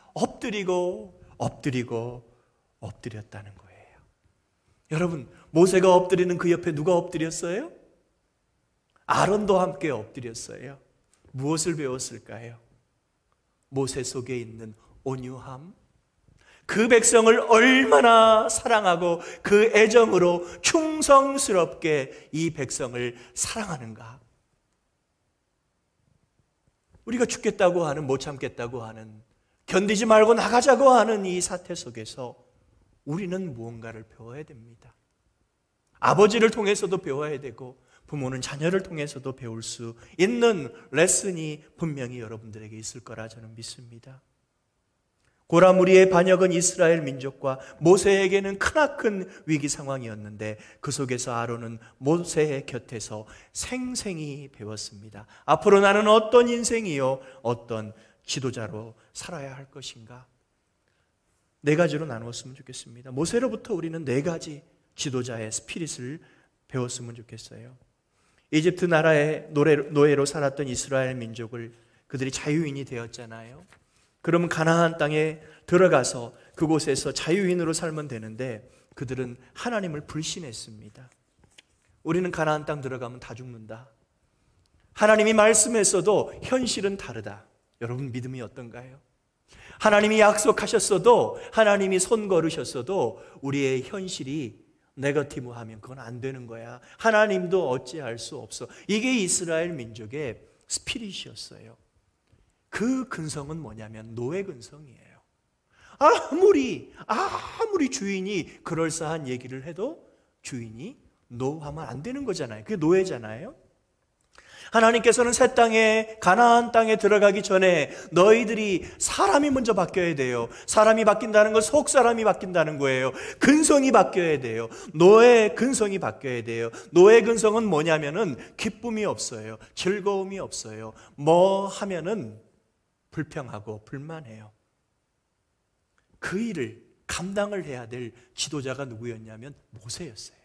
엎드렸다는 거예요. 여러분, 모세가 엎드리는 그 옆에 누가 엎드렸어요? 아론도 함께 엎드렸어요. 무엇을 배웠을까요? 모세 속에 있는 온유함, 그 백성을 얼마나 사랑하고 그 애정으로 충성스럽게 이 백성을 사랑하는가. 우리가 죽겠다고 하는, 못 참겠다고 하는, 견디지 말고 나가자고 하는 이 사태 속에서 우리는 무언가를 배워야 됩니다. 아버지를 통해서도 배워야 되고 부모는 자녀를 통해서도 배울 수 있는 레슨이 분명히 여러분들에게 있을 거라 저는 믿습니다. 고라무리의 반역은 이스라엘 민족과 모세에게는 크나큰 위기 상황이었는데 그 속에서 아론은 모세의 곁에서 생생히 배웠습니다. 앞으로 나는 어떤 인생이요, 어떤 지도자로 살아야 할 것인가. 4가지로 나누었으면 좋겠습니다. 모세로부터 우리는 4가지 지도자의 스피릿을 배웠으면 좋겠어요. 이집트 나라의 노예로 살았던 이스라엘 민족을 그들이 자유인이 되었잖아요. 그러면 가나안 땅에 들어가서 그곳에서 자유인으로 살면 되는데 그들은 하나님을 불신했습니다. 우리는 가나안 땅 들어가면 다 죽는다. 하나님이 말씀했어도 현실은 다르다. 여러분 믿음이 어떤가요? 하나님이 약속하셨어도, 하나님이 손 걸으셨어도 우리의 현실이 네거티브하면 그건 안 되는 거야. 하나님도 어찌할 수 없어. 이게 이스라엘 민족의 스피릿이었어요. 그 근성은 뭐냐면 노예 근성이에요. 아무리 주인이 그럴싸한 얘기를 해도 주인이 노하면 안 되는 거잖아요. 그게 노예잖아요. 하나님께서는 새 땅에, 가나안 땅에 들어가기 전에 너희들이 사람이 먼저 바뀌어야 돼요. 사람이 바뀐다는 건 속 사람이 바뀐다는 거예요. 근성이 바뀌어야 돼요. 노예 근성이 바뀌어야 돼요. 노예 근성은 뭐냐면은 기쁨이 없어요. 즐거움이 없어요. 뭐 하면은 불평하고 불만해요. 그 일을 감당을 해야 될 지도자가 누구였냐면 모세였어요.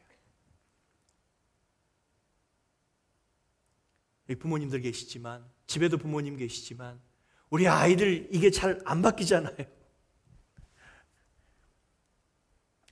부모님들 계시지만, 집에도 부모님 계시지만 우리 아이들 이게 잘 안 바뀌잖아요.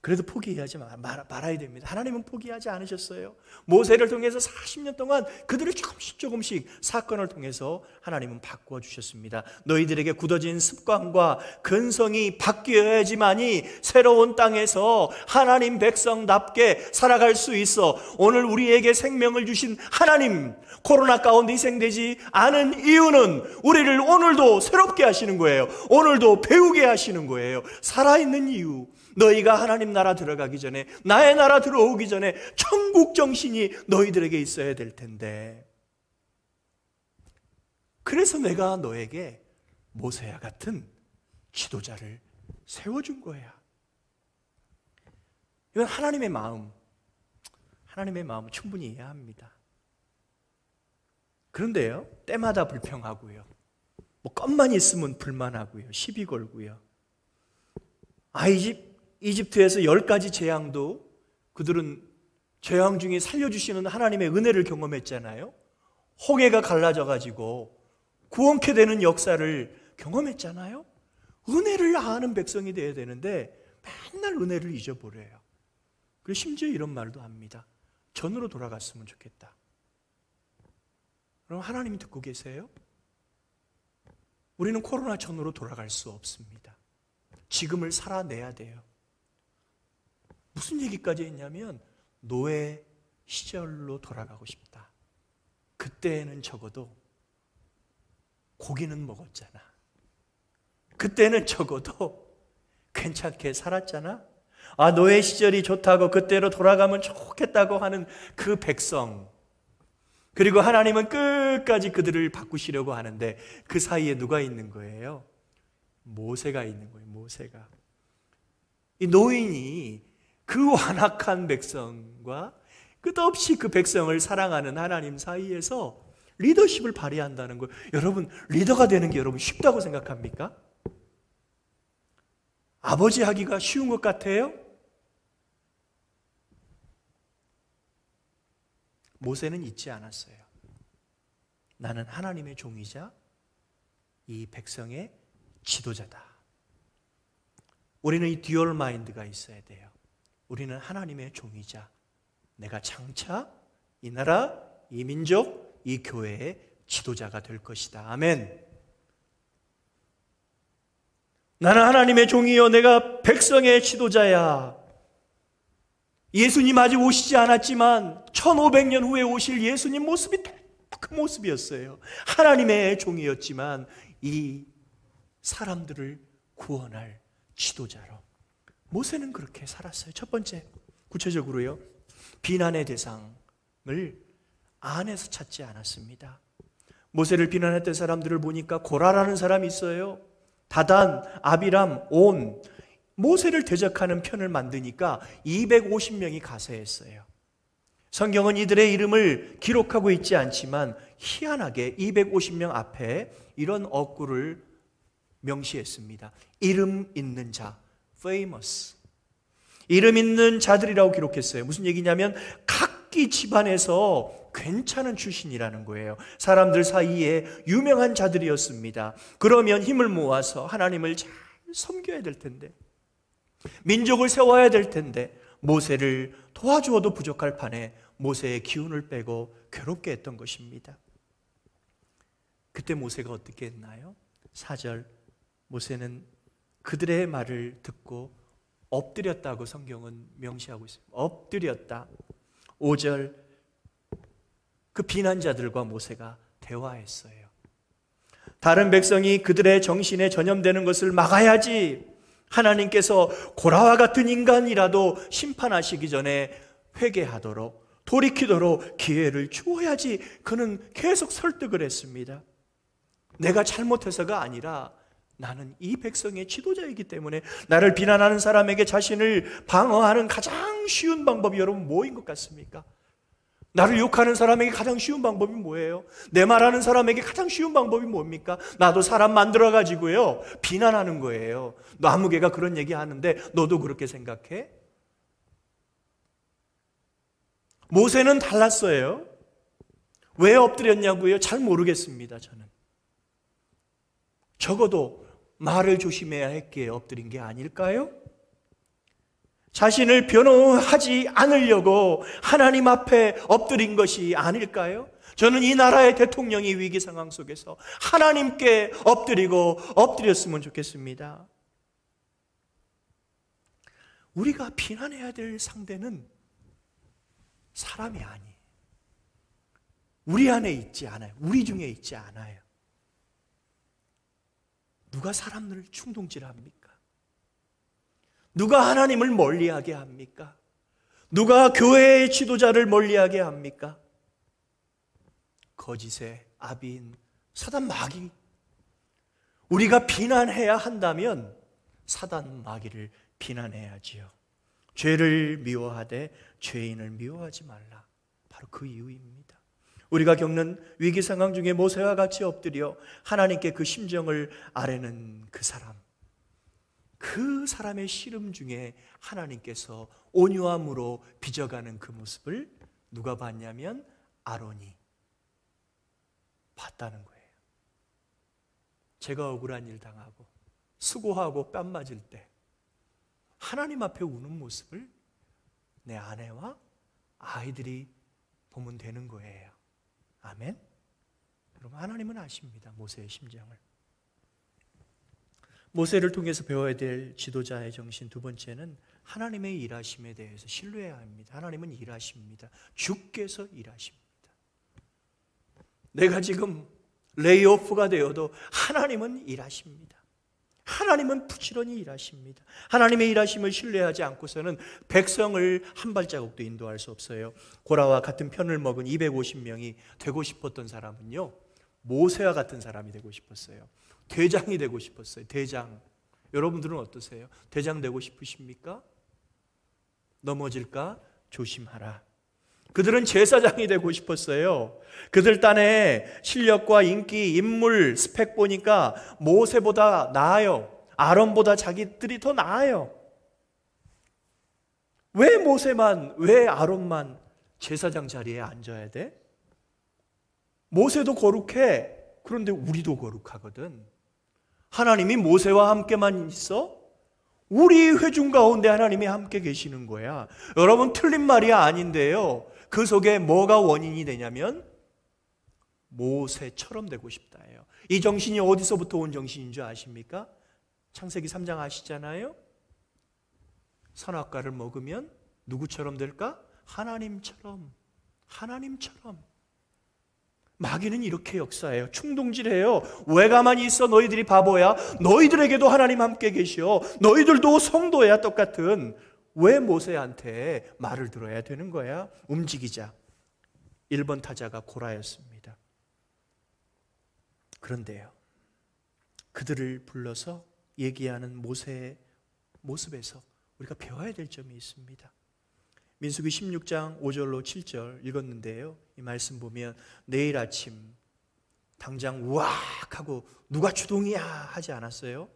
그래도 포기하지 말아야 됩니다. 하나님은 포기하지 않으셨어요. 모세를 통해서 40년 동안 그들을 조금씩 사건을 통해서 하나님은 바꾸어 주셨습니다. 너희들에게 굳어진 습관과 근성이 바뀌어야지만이 새로운 땅에서 하나님 백성답게 살아갈 수 있어. 오늘 우리에게 생명을 주신 하나님, 코로나 가운데 희생되지 않은 이유는 우리를 오늘도 새롭게 하시는 거예요. 오늘도 배우게 하시는 거예요. 살아있는 이유, 너희가 하나님 나라 들어가기 전에, 나의 나라 들어오기 전에 천국 정신이 너희들에게 있어야 될 텐데, 그래서 내가 너에게 모세와 같은 지도자를 세워준 거야. 이건 하나님의 마음, 충분히 이해합니다. 그런데요, 때마다 불평하고요, 뭐 것만 있으면 불만하고요, 시비 걸고요. 이집트에서 10가지 재앙도 그들은 재앙 중에 살려주시는 하나님의 은혜를 경험했잖아요. 홍해가 갈라져가지고 구원케 되는 역사를 경험했잖아요. 은혜를 아는 백성이 되어야 되는데 맨날 은혜를 잊어버려요. 그리고 심지어 이런 말도 합니다. 전으로 돌아갔으면 좋겠다. 그럼 하나님이 듣고 계세요? 우리는 코로나 전으로 돌아갈 수 없습니다. 지금을 살아내야 돼요. 무슨 얘기까지 했냐면 노예 시절로 돌아가고 싶다. 그때는 적어도 고기는 먹었잖아. 그때는 적어도 괜찮게 살았잖아. 아, 노예 시절이 좋다고 그때로 돌아가면 좋겠다고 하는 그 백성, 그리고 하나님은 끝까지 그들을 바꾸시려고 하는데 그 사이에 누가 있는 거예요? 모세가 있는 거예요. 모세가. 이 노인이 그 완악한 백성과 끝없이 그 백성을 사랑하는 하나님 사이에서 리더십을 발휘한다는 거예요. 여러분, 리더가 되는 게 여러분 쉽다고 생각합니까? 아버지 하기가 쉬운 것 같아요? 모세는 잊지 않았어요. 나는 하나님의 종이자 이 백성의 지도자다. 우리는 이 듀얼 마인드가 있어야 돼요. 우리는 하나님의 종이자 내가 장차 이 나라, 이 민족, 이 교회의 지도자가 될 것이다. 아멘. 나는 하나님의 종이요 내가 백성의 지도자야. 예수님 아직 오시지 않았지만 1500년 후에 오실 예수님 모습이 그 모습이었어요. 하나님의 종이었지만 이 사람들을 구원할 지도자로. 모세는 그렇게 살았어요. 첫 번째, 구체적으로요, 비난의 대상을 안에서 찾지 않았습니다. 모세를 비난했던 사람들을 보니까 고라라는 사람이 있어요. 다단, 아비람, 온, 모세를 대적하는 편을 만드니까 250명이 가세했어요. 성경은 이들의 이름을 기록하고 있지 않지만 희한하게 250명 앞에 이런 어구를 명시했습니다. 이름 있는 자, famous. 이름 있는 자들이라고 기록했어요. 무슨 얘기냐면 각기 집안에서 괜찮은 출신이라는 거예요. 사람들 사이에 유명한 자들이었습니다. 그러면 힘을 모아서 하나님을 잘 섬겨야 될 텐데, 민족을 세워야 될 텐데 모세를 도와주어도 부족할 판에 모세의 기운을 빼고 괴롭게 했던 것입니다. 그때 모세가 어떻게 했나요? 4절, 모세는 그들의 말을 듣고 엎드렸다고 성경은 명시하고 있습니다. 엎드렸다. 5절, 그 비난자들과 모세가 대화했어요. 다른 백성이 그들의 정신에 전염되는 것을 막아야지. 하나님께서 고라와 같은 인간이라도 심판하시기 전에 회개하도록, 돌이키도록 기회를 주어야지. 그는 계속 설득을 했습니다. 내가 잘못해서가 아니라 나는 이 백성의 지도자이기 때문에. 나를 비난하는 사람에게 자신을 방어하는 가장 쉬운 방법이 여러분 뭐인 것 같습니까? 나를 욕하는 사람에게 가장 쉬운 방법이 뭐예요? 내 말하는 사람에게 가장 쉬운 방법이 뭡니까? 나도 사람 만들어가지고요 비난하는 거예요. 너 아무개가 그런 얘기 하는데 너도 그렇게 생각해? 모세는 달랐어요. 왜 엎드렸냐고요? 잘 모르겠습니다. 저는 적어도 말을 조심해야 했기에 엎드린 게 아닐까요? 자신을 변호하지 않으려고 하나님 앞에 엎드린 것이 아닐까요? 저는 이 나라의 대통령이 위기 상황 속에서 하나님께 엎드렸으면 좋겠습니다. 우리가 비난해야 될 상대는 사람이 아니에요. 우리 안에 있지 않아요. 우리 중에 있지 않아요. 누가 사람들을 충동질합니까? 누가 하나님을 멀리하게 합니까? 누가 교회의 지도자를 멀리하게 합니까? 거짓의 아비인 사단 마귀. 우리가 비난해야 한다면 사단 마귀를 비난해야지요. 죄를 미워하되 죄인을 미워하지 말라. 바로 그 이유입니다. 우리가 겪는 위기 상황 중에 모세와 같이 엎드려 하나님께 그 심정을 아뢰는 그 사람, 그 사람의 씨름 중에 하나님께서 온유함으로 빚어가는 그 모습을 누가 봤냐면 아론이 봤다는 거예요. 제가 억울한 일 당하고 수고하고 뺨 맞을 때 하나님 앞에 우는 모습을 내 아내와 아이들이 보면 되는 거예요. 아멘? 여러분, 하나님은 아십니다. 모세의 심정을. 모세를 통해서 배워야 될 지도자의 정신 두 번째는 하나님의 일하심에 대해서 신뢰해야 합니다. 하나님은 일하십니다. 주께서 일하십니다. 내가 지금 레이오프가 되어도 하나님은 일하십니다. 하나님은 부지런히 일하십니다. 하나님의 일하심을 신뢰하지 않고서는 백성을 한 발자국도 인도할 수 없어요. 고라와 같은 편을 먹은 250명이 되고 싶었던 사람은요, 모세와 같은 사람이 되고 싶었어요. 대장이 되고 싶었어요. 대장. 여러분들은 어떠세요? 대장 되고 싶으십니까? 넘어질까 조심하라. 그들은 제사장이 되고 싶었어요. 그들 딴에 실력과 인기, 인물, 스펙 보니까 모세보다 나아요. 아론보다 자기들이 더 나아요. 왜 모세만, 왜 아론만 제사장 자리에 앉아야 돼? 모세도 거룩해. 그런데 우리도 거룩하거든. 하나님이 모세와 함께만 있어? 우리 회중 가운데 하나님이 함께 계시는 거야. 여러분, 틀린 말이 아닌데요, 그 속에 뭐가 원인이 되냐면 모세처럼 되고 싶다예요. 이 정신이 어디서부터 온 정신인 줄 아십니까? 창세기 3장 아시잖아요? 선악과를 먹으면 누구처럼 될까? 하나님처럼. 마귀는 이렇게 역사해요. 충동질해요. 왜 가만히 있어? 너희들이 바보야? 너희들에게도 하나님 함께 계셔. 너희들도 성도야, 똑같은. 왜 모세한테 말을 들어야 되는 거야? 움직이자. 1번 타자가 고라였습니다. 그런데요, 그들을 불러서 얘기하는 모세의 모습에서 우리가 배워야 될 점이 있습니다. 민수기 16장 5절로 7절 읽었는데요, 이 말씀 보면 내일 아침 당장 우악 하고 누가 주동이야 하지 않았어요.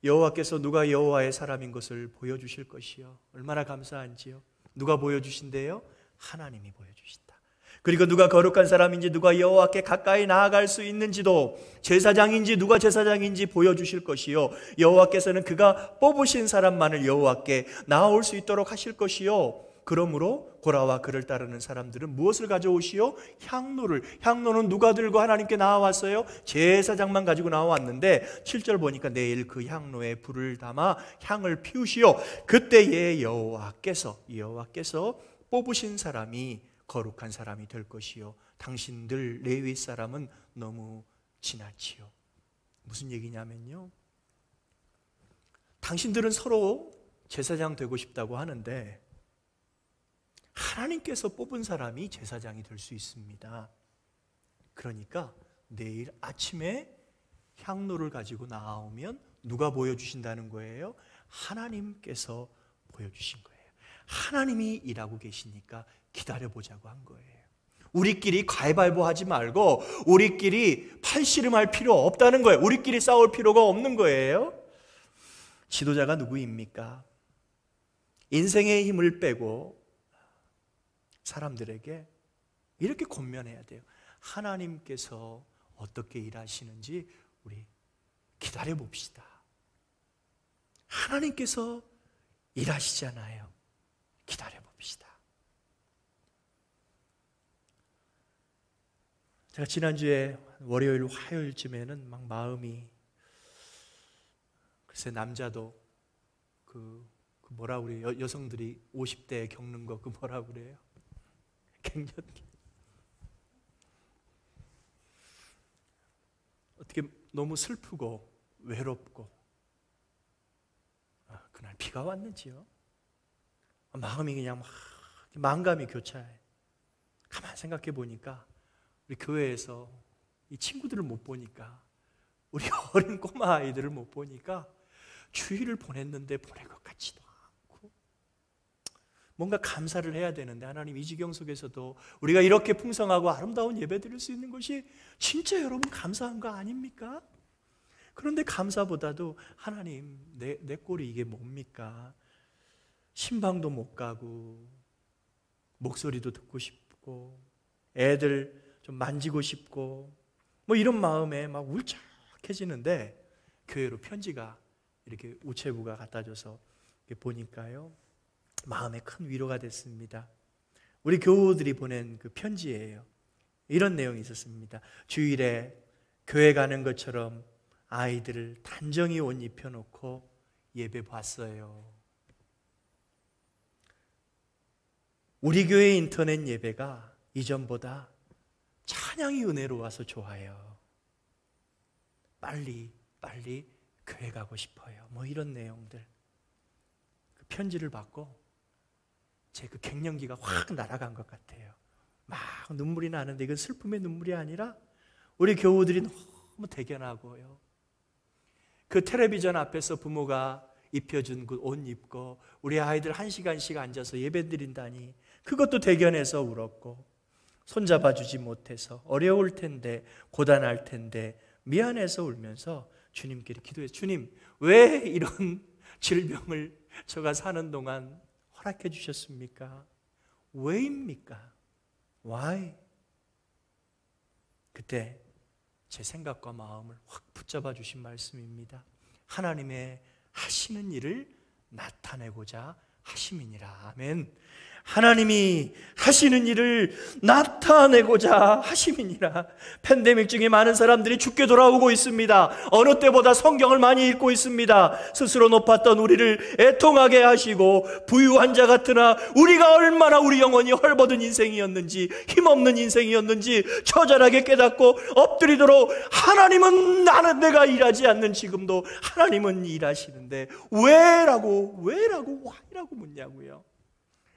여호와께서 누가 여호와의 사람인 것을 보여주실 것이요. 얼마나 감사한지요. 누가 보여주신대요? 하나님이 보여주신다. 그리고 누가 거룩한 사람인지, 누가 여호와께 가까이 나아갈 수 있는지도, 제사장인지 누가 제사장인지 보여주실 것이요. 여호와께서는 그가 뽑으신 사람만을 여호와께 나아올 수 있도록 하실 것이요. 그러므로 고라와 그를 따르는 사람들은 무엇을 가져오시오? 향로를. 향로는 누가 들고 하나님께 나와왔어요? 제사장만 가지고 나왔는데 7절 보니까 내일 그 향로에 불을 담아 향을 피우시오. 그때에 여호와께서 뽑으신 사람이 거룩한 사람이 될 것이요. 당신들 레위 사람은 너무 지나치요. 무슨 얘기냐면요, 당신들은 서로 제사장 되고 싶다고 하는데 하나님께서 뽑은 사람이 제사장이 될 수 있습니다. 그러니까 내일 아침에 향로를 가지고 나오면 누가 보여주신다는 거예요? 하나님께서 보여주신 거예요. 하나님이 일하고 계시니까 기다려보자고 한 거예요. 우리끼리 가위바위보 하지 말고 우리끼리 팔씨름할 필요 없다는 거예요. 우리끼리 싸울 필요가 없는 거예요. 지도자가 누구입니까? 인생의 힘을 빼고 사람들에게 이렇게 권면해야 돼요. 하나님께서 어떻게 일하시는지 우리 기다려 봅시다. 하나님께서 일하시잖아요. 기다려 봅시다. 제가 지난주에 월요일, 화요일쯤에는 막 마음이, 글쎄 남자도 그 뭐라 그래요? 여성들이 50대에 겪는 거 그 뭐라 그래요? 갱년기. 어떻게 너무 슬프고 외롭고, 그날 비가 왔는지요? 마음이 그냥 막 만감이 교차해. 가만 생각해 보니까 우리 교회에서 이 친구들을 못 보니까, 우리 어린 꼬마 아이들을 못 보니까 주일을 보냈는데 보낸 것 같지도 않고, 뭔가 감사를 해야 되는데 하나님, 이 지경 속에서도 우리가 이렇게 풍성하고 아름다운 예배 드릴 수 있는 것이 진짜 여러분 감사한 거 아닙니까? 그런데 감사보다도 하나님, 내 꼴이 이게 뭡니까? 신방도 못 가고 목소리도 듣고 싶고 애들 좀 만지고 싶고 뭐 이런 마음에 막 울적해지는데, 교회로 편지가 이렇게 우체부가 갖다 줘서 보니까요, 마음에 큰 위로가 됐습니다. 우리 교우들이 보낸 그 편지예요. 이런 내용이 있었습니다. 주일에 교회 가는 것처럼 아이들을 단정히 옷 입혀놓고 예배 봤어요. 우리 교회 인터넷 예배가 이전보다 찬양이 은혜로워서 좋아요. 빨리 교회 가고 싶어요. 뭐 이런 내용들. 그 편지를 받고 제 그 갱년기가 확 날아간 것 같아요. 막 눈물이 나는데 이건 슬픔의 눈물이 아니라 우리 교우들이 너무 대견하고요. 그 텔레비전 앞에서 부모가 입혀준 그 옷 입고 우리 아이들 1시간씩 앉아서 예배 드린다니 그것도 대견해서 울었고, 손잡아주지 못해서 어려울 텐데 고단할 텐데 미안해서 울면서 주님께 기도해서 주님 왜 이런 질병을 제가 사는 동안 허락해 주셨습니까? 왜입니까? Why? 그때 제 생각과 마음을 확 붙잡아 주신 말씀입니다. 하나님의 하시는 일을 나타내고자 하심이니라. 아멘. 하나님이 하시는 일을 나타내고자 하심이니라. 팬데믹 중에 많은 사람들이 죽게 돌아오고 있습니다. 어느 때보다 성경을 많이 읽고 있습니다. 스스로 높았던 우리를 애통하게 하시고 부유한 자 같으나 우리가 얼마나 우리 영혼이 헐벗은 인생이었는지, 힘없는 인생이었는지 처절하게 깨닫고 엎드리도록 하나님은 나는 내가 일하지 않는 지금도 하나님은 일하시는데 왜라고 묻냐고요.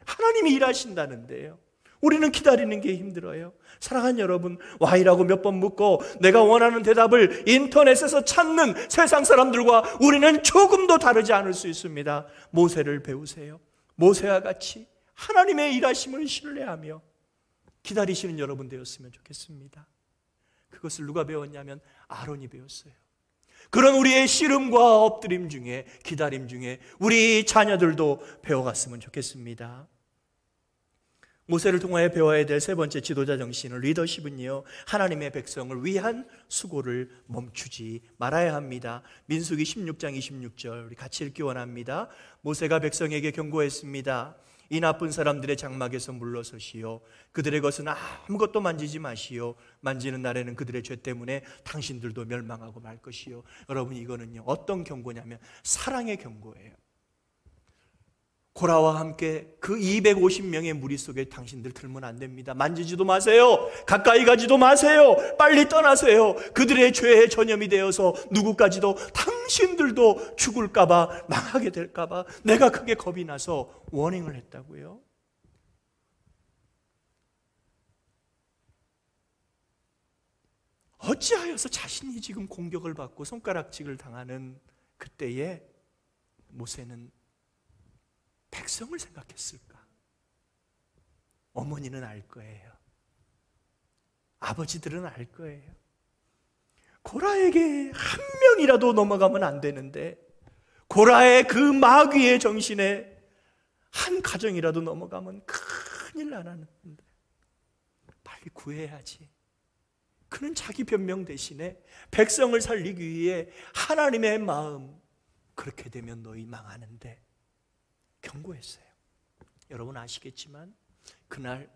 하나님이 일하신다는데요. 우리는 기다리는 게 힘들어요. 사랑하는 여러분, Why라고 몇 번 묻고 내가 원하는 대답을 인터넷에서 찾는 세상 사람들과 우리는 조금도 다르지 않을 수 있습니다. 모세를 배우세요. 모세와 같이 하나님의 일하심을 신뢰하며 기다리시는 여러분 되었으면 좋겠습니다. 그것을 누가 배웠냐면 아론이 배웠어요. 그런 우리의 씨름과 엎드림 중에, 기다림 중에 우리 자녀들도 배워갔으면 좋겠습니다. 모세를 통하여 배워야 될 세 번째 지도자 정신은, 리더십은요, 하나님의 백성을 위한 수고를 멈추지 말아야 합니다. 민수기 16장 26절 우리 같이 읽기 원합니다. 모세가 백성에게 경고했습니다. 이 나쁜 사람들의 장막에서 물러서시오. 그들의 것은 아무것도 만지지 마시오. 만지는 날에는 그들의 죄 때문에 당신들도 멸망하고 말 것이요. 여러분, 이거는요 어떤 경고냐면 사랑의 경고예요. 고라와 함께 그 250명의 무리 속에 당신들 들면 안 됩니다. 만지지도 마세요. 가까이 가지도 마세요. 빨리 떠나세요. 그들의 죄의 전염이 되어서 누구까지도 당신들도 죽을까봐, 망하게 될까봐 내가 크게 겁이 나서 워닝을 했다고요. 어찌하여서 자신이 지금 공격을 받고 손가락질을 당하는 그때에 모세는 백성을 생각했을까? 어머니는 알 거예요. 아버지들은 알 거예요. 고라에게 한 명이라도 넘어가면 안 되는데, 고라의 그 마귀의 정신에 한 가정이라도 넘어가면 큰일 나는데 빨리 구해야지. 그는 자기 변명 대신에 백성을 살리기 위해 하나님의 마음, 그렇게 되면 너희 망하는데 경고했어요. 여러분 아시겠지만 그날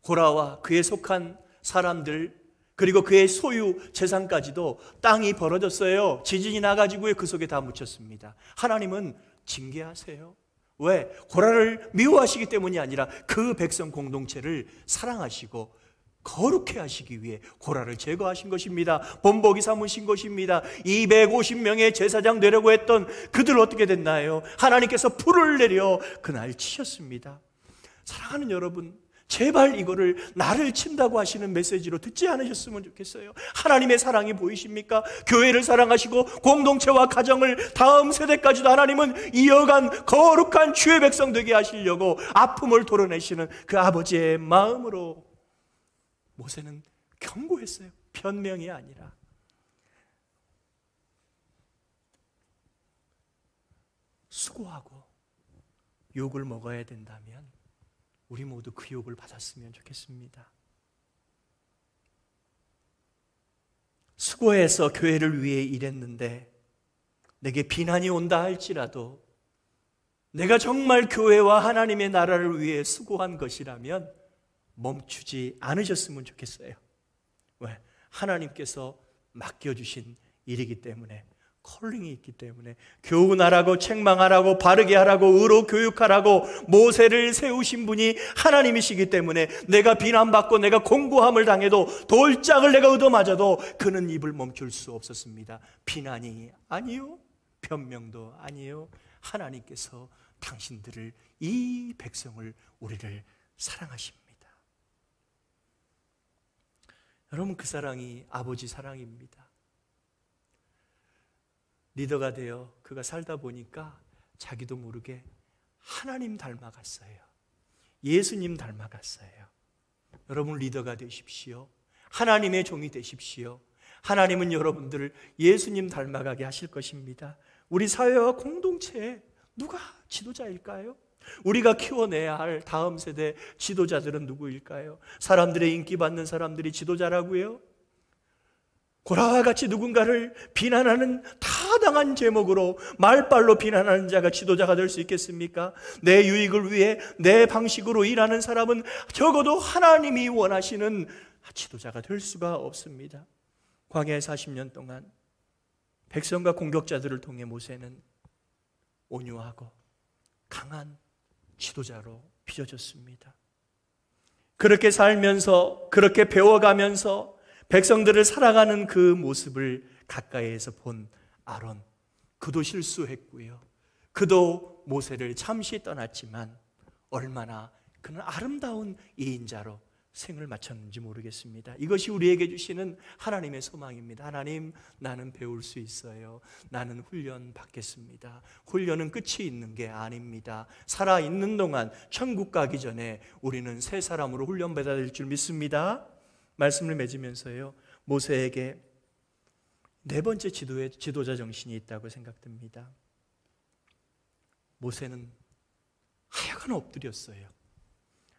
고라와 그에 속한 사람들, 그리고 그의 소유 재산까지도 땅이 벌어졌어요. 지진이 나가지고 그 속에 다 묻혔습니다. 하나님은 징계하세요. 왜? 고라를 미워하시기 때문이 아니라 그 백성 공동체를 사랑하시고 거룩해 하시기 위해 고라를 제거하신 것입니다. 본보기 삼으신 것입니다. 250명의 제사장 되려고 했던 그들 어떻게 됐나요? 하나님께서 불을 내려 그날 치셨습니다. 사랑하는 여러분, 제발 이거를 나를 친다고 하시는 메시지로 듣지 않으셨으면 좋겠어요. 하나님의 사랑이 보이십니까? 교회를 사랑하시고 공동체와 가정을 다음 세대까지도 하나님은 이어간 거룩한 주의 백성 되게 하시려고 아픔을 도려내시는 그 아버지의 마음으로 모세는 경고했어요. 변명이 아니라. 수고하고 욕을 먹어야 된다면 우리 모두 그 욕을 받았으면 좋겠습니다. 수고해서 교회를 위해 일했는데 내게 비난이 온다 할지라도 내가 정말 교회와 하나님의 나라를 위해 수고한 것이라면 멈추지 않으셨으면 좋겠어요. 왜? 하나님께서 맡겨주신 일이기 때문에 콜링이 있기 때문에 교훈하라고, 책망하라고, 바르게 하라고, 의로 교육하라고 모세를 세우신 분이 하나님이시기 때문에 내가 비난받고 내가 공고함을 당해도 돌짝을 내가 얻어맞아도 그는 입을 멈출 수 없었습니다. 비난이 아니요, 변명도 아니요, 하나님께서 당신들을, 이 백성을, 우리를 사랑하십니다. 여러분, 그 사랑이 아버지 사랑입니다. 리더가 되어 그가 살다 보니까 자기도 모르게 하나님 닮아갔어요. 예수님 닮아갔어요. 여러분, 리더가 되십시오. 하나님의 종이 되십시오. 하나님은 여러분들을 예수님 닮아가게 하실 것입니다. 우리 사회와 공동체에 누가 지도자일까요? 우리가 키워내야 할 다음 세대 지도자들은 누구일까요? 사람들의 인기받는 사람들이 지도자라고요? 고라와 같이 누군가를 비난하는 타당한 제목으로 말빨로 비난하는 자가 지도자가 될 수 있겠습니까? 내 유익을 위해 내 방식으로 일하는 사람은 적어도 하나님이 원하시는 지도자가 될 수가 없습니다. 광야의 40년 동안 백성과 공격자들을 통해 모세는 온유하고 강한 지도자로 빚어졌습니다. 그렇게 살면서, 그렇게 배워가면서 백성들을 살아가는 그 모습을 가까이에서 본 아론, 그도 실수했고요. 그도 모세를 잠시 떠났지만 얼마나 그는 아름다운 이인자로 생을 마쳤는지 모르겠습니다. 이것이 우리에게 주시는 하나님의 소망입니다. 하나님, 나는 배울 수 있어요. 나는 훈련 받겠습니다. 훈련은 끝이 있는 게 아닙니다. 살아있는 동안 천국 가기 전에 우리는 새 사람으로 훈련받아야 될 줄 믿습니다. 말씀을 맺으면서요, 모세에게 네 번째 지도자 정신이 있다고 생각됩니다. 모세는 하여간 엎드렸어요.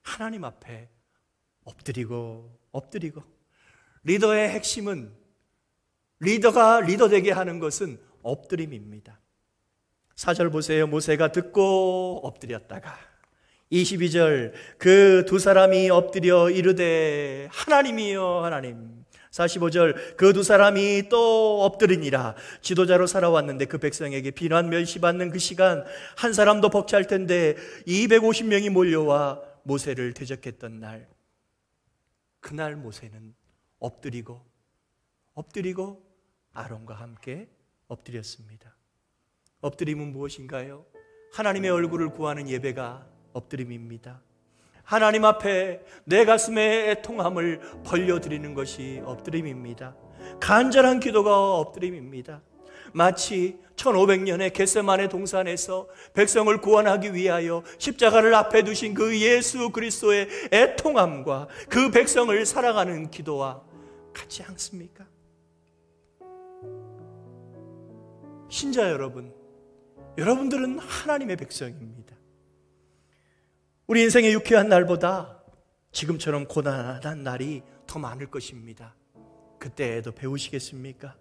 하나님 앞에 엎드리고. 리더의 핵심은, 리더가 리더되게 하는 것은 엎드림입니다. 4절 보세요. 모세가 듣고 엎드렸다가 22절, 그 두 사람이 엎드려 이르되 하나님이여 하나님. 45절, 그 두 사람이 또 엎드리니라. 지도자로 살아왔는데 그 백성에게 비난 멸시받는 그 시간, 한 사람도 벅찰 텐데 250명이 몰려와 모세를 대적했던 날, 그날 모세는 엎드리고 아론과 함께 엎드렸습니다. 엎드림은 무엇인가요? 하나님의 얼굴을 구하는 예배가 엎드림입니다. 하나님 앞에 내 가슴의 애통함을 벌려드리는 것이 엎드림입니다. 간절한 기도가 엎드림입니다. 마치 1500년의 겟세마네 동산에서 백성을 구원하기 위하여 십자가를 앞에 두신 그 예수 그리스도의 애통함과 그 백성을 사랑하는 기도와 같지 않습니까? 신자 여러분, 여러분들은 하나님의 백성입니다. 우리 인생의 유쾌한 날보다 지금처럼 고단한 날이 더 많을 것입니다. 그때에도 배우시겠습니까?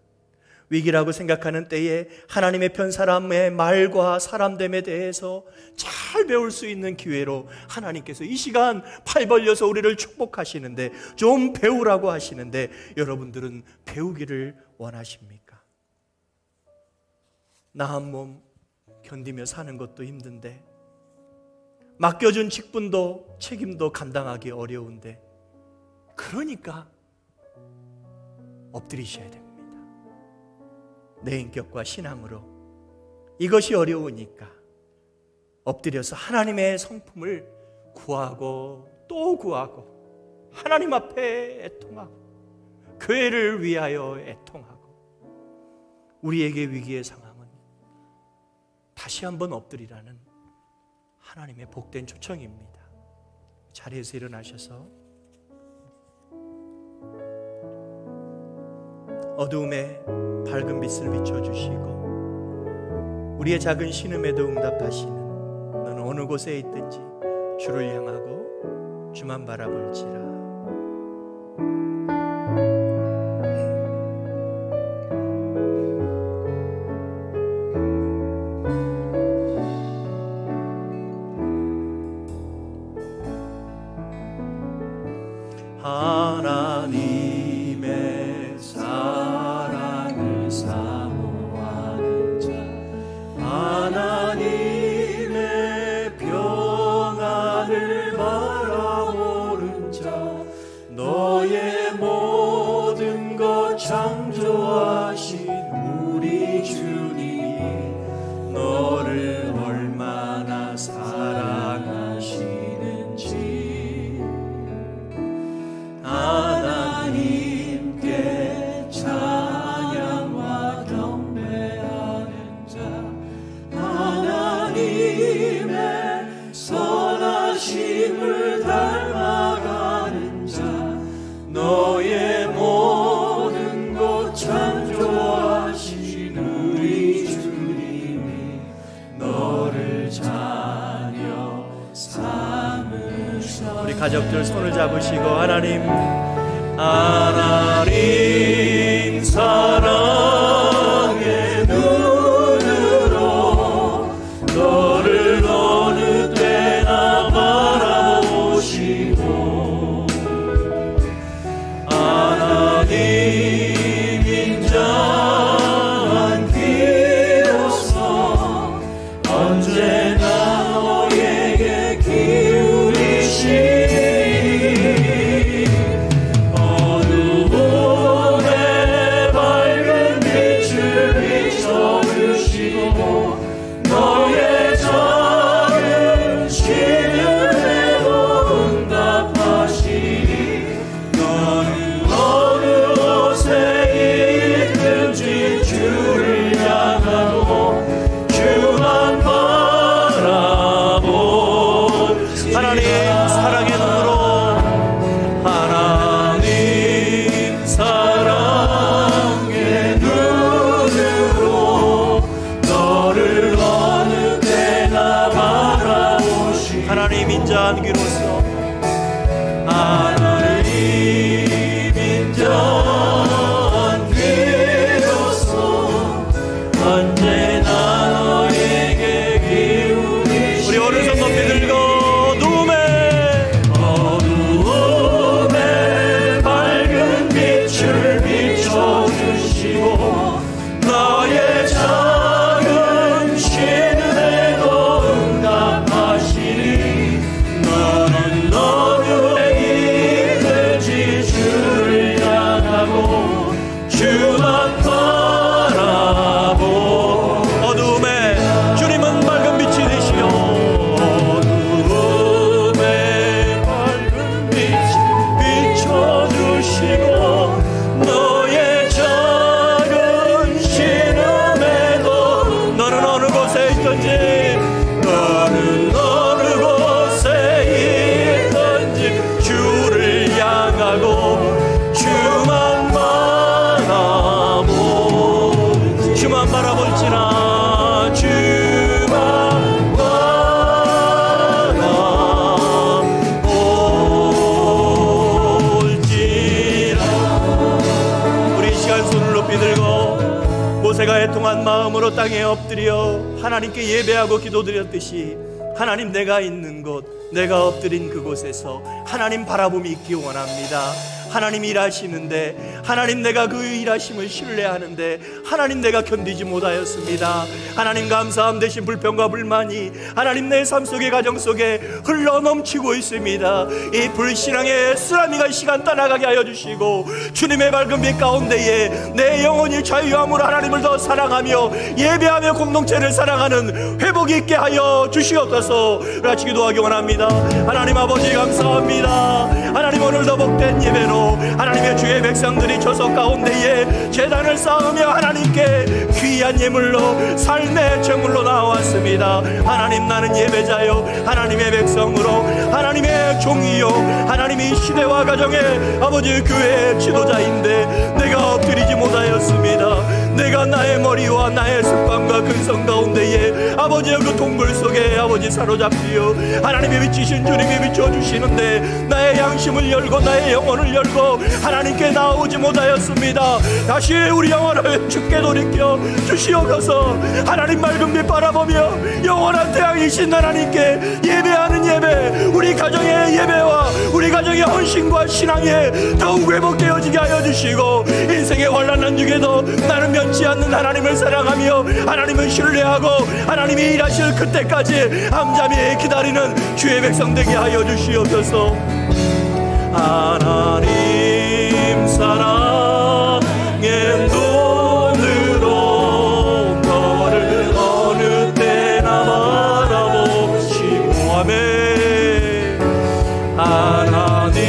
위기라고 생각하는 때에 하나님의 편 사람의 말과 사람됨에 대해서 잘 배울 수 있는 기회로 하나님께서 이 시간 팔 벌려서 우리를 축복하시는데, 좀 배우라고 하시는데 여러분들은 배우기를 원하십니까? 나한 몸 견디며 사는 것도 힘든데, 맡겨준 직분도 책임도 감당하기 어려운데, 그러니까 엎드리셔야 됩니다. 내 인격과 신앙으로 이것이 어려우니까 엎드려서 하나님의 성품을 구하고 또 구하고, 하나님 앞에 애통하고, 교회를 위하여 애통하고, 우리에게 위기의 상황은 다시 한번 엎드리라는 하나님의 복된 초청입니다. 자리에서 일어나셔서 어두움에 밝은 빛을 비춰주시고 우리의 작은 신음에도 응답하시는, 너는 어느 곳에 있든지 주를 향하고 주만 바라볼지라. 하나님의 사랑을 사모하는 우리 가족들 손을 잡으시고 하나님 사랑의 눈으로 너를 어느 때나 바라보시고 하나님 인자한 귀로서 언제나 너에게 기울이시니 어두움에 밝은 빛을 비춰주시고 너의 작은 시름에도 응답하시니 너는 어느 곳에 있든지 주를 향하고 주만 바라보 하나님 사랑의 눈으로 하나님 사랑의 눈으로 너를 어느 때나 바라보시 하나님 인자한 귀로서 하나님 인자한 귀로서 언제나 너에게 기울이시 우리 오른손 높이 들고 어두움에 밝은 빛을 비춰주시고 너의 작은 시름에도 응답하시니 너는 어디에 있든지 주를 향하고 주만 바라보 어두움에 주님은 밝은 빛이 되시오 어두움에 밝은 빛을 비춰주시고 너의 작은 시름에도 너는 어느 곳에 있든지 너는 어느 곳에 있든지 주를 향하고 주만 바라보 주만 바라볼지라 주만 바라볼지라 우리 이 시간 손을 높이 들고 모세가 애통한 마음으로 땅에 엎드려 하나님께 예배하고 기도드렸듯이 하나님 내가 있는 곳 내가 엎드린 그곳에서 하나님 바라봄이 있기 원합니다. 하나님 일하시는데 하나님 내가 그 일하심을 신뢰하는데 하나님 내가 견디지 못하였습니다. 하나님 감사함 대신 불평과 불만이 하나님 내 삶 속에 가정 속에 흘러넘치고 있습니다. 이 불신앙의 쓰라미가 이 시간 떠나가게 하여 주시고 주님의 밝은 빛 가운데에 내 영혼이 자유함으로 하나님을 더 사랑하며 예배하며 공동체를 사랑하는 회복이 있게 하여 주시옵소서. 같이 기도하기 원합니다. 하나님 아버지 감사합니다. 하나님 오늘도 복된 예배로 하나님의 주의 백성들이 저석 가운데에 제단을 쌓으며 하나님께 귀한 예물로 삶의 제물로 나왔습니다. 하나님 나는 예배자요 하나님의 백성으로 하나님의 종이요 하나님이 시대와 가정의 아버지 교회의 지도자인데 내가 엎드리지 못하였습니다. 내가 나의 머리와 나의 습관과 근성 가운데에 아버지의 그 동굴 속에 아버지 사로잡히어 하나님의 비치신 주님이 비춰주시는데 나의 양심을 열고 나의 영혼을 열고 하나님께 나오지 못하였습니다. 다시 우리 영혼을 주께 돌이켜 주시옵소서. 하나님 맑은 빛 바라보며 영원한 태양이신 하나님께 예배하는 예배 우리 가정의 예배와 우리 가정의 헌신과 신앙에 더욱 회복되어지게 하여 주시고 인생의 환난한 중에도 나는 변치 않는 하나님을 사랑하며 하나님을 신뢰하고 하나님이 일하실 그때까지 잠잠히 기다리는 주의 백성 되게 하여 주시옵소서. 하나님 사랑의 눈으로 너를 어느 때나 바라보시고 아멘. 하나님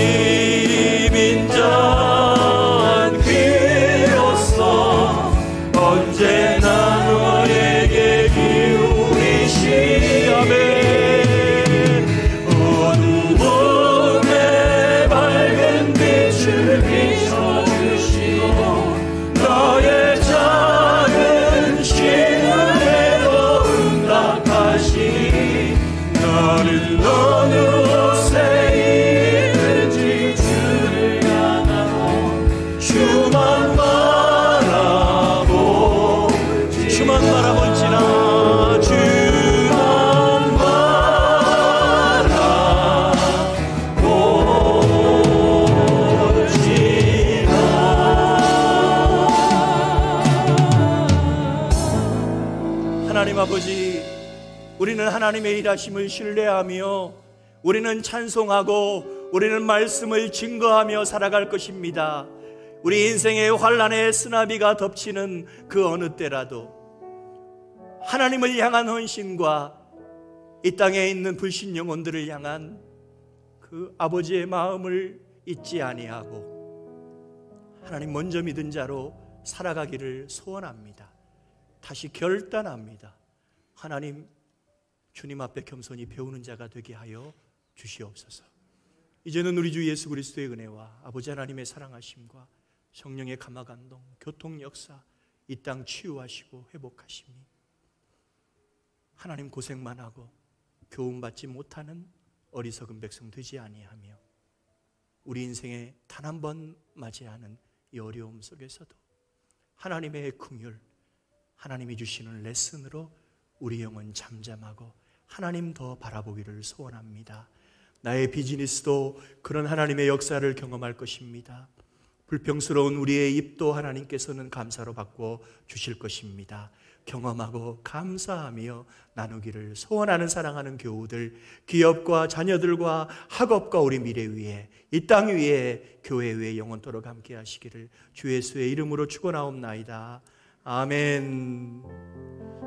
인자한 귀로서 언제나 너에게 기울이시 아멘. 비춰주시고 너의 작은 시름에도 응답하시니 너는 어느 곳에 우리는 하나님의 일하심을 신뢰하며 우리는 찬송하고 우리는 말씀을 증거하며 살아갈 것입니다. 우리 인생의 환난의 쓰나미가 덮치는 그 어느 때라도 하나님을 향한 헌신과 이 땅에 있는 불신 영혼들을 향한 그 아버지의 마음을 잊지 아니하고 하나님 먼저 믿은 자로 살아가기를 소원합니다. 다시 결단합니다. 하나님, 주님 앞에 겸손히 배우는 자가 되게 하여 주시옵소서. 이제는 우리 주 예수 그리스도의 은혜와 아버지 하나님의 사랑하심과 성령의 감화감동, 교통 역사, 이 땅 치유하시고 회복하심이 하나님 고생만 하고 교훈받지 못하는 어리석은 백성 되지 아니하며 우리 인생에 단 한 번 맞이하는 이 어려움 속에서도 하나님의 긍휼, 하나님이 주시는 레슨으로 우리 영혼 잠잠하고 하나님 더 바라보기를 소원합니다. 나의 비즈니스도 그런 하나님의 역사를 경험할 것입니다. 불평스러운 우리의 입도 하나님께서는 감사로 바꿔 주실 것입니다. 경험하고 감사하며 나누기를 소원하는 사랑하는 교우들, 기업과 자녀들과 학업과 우리 미래 위에, 이 땅 위에, 교회 위에 영원토록 함께 하시기를 주 예수의 이름으로 축원하옵나이다. 아멘.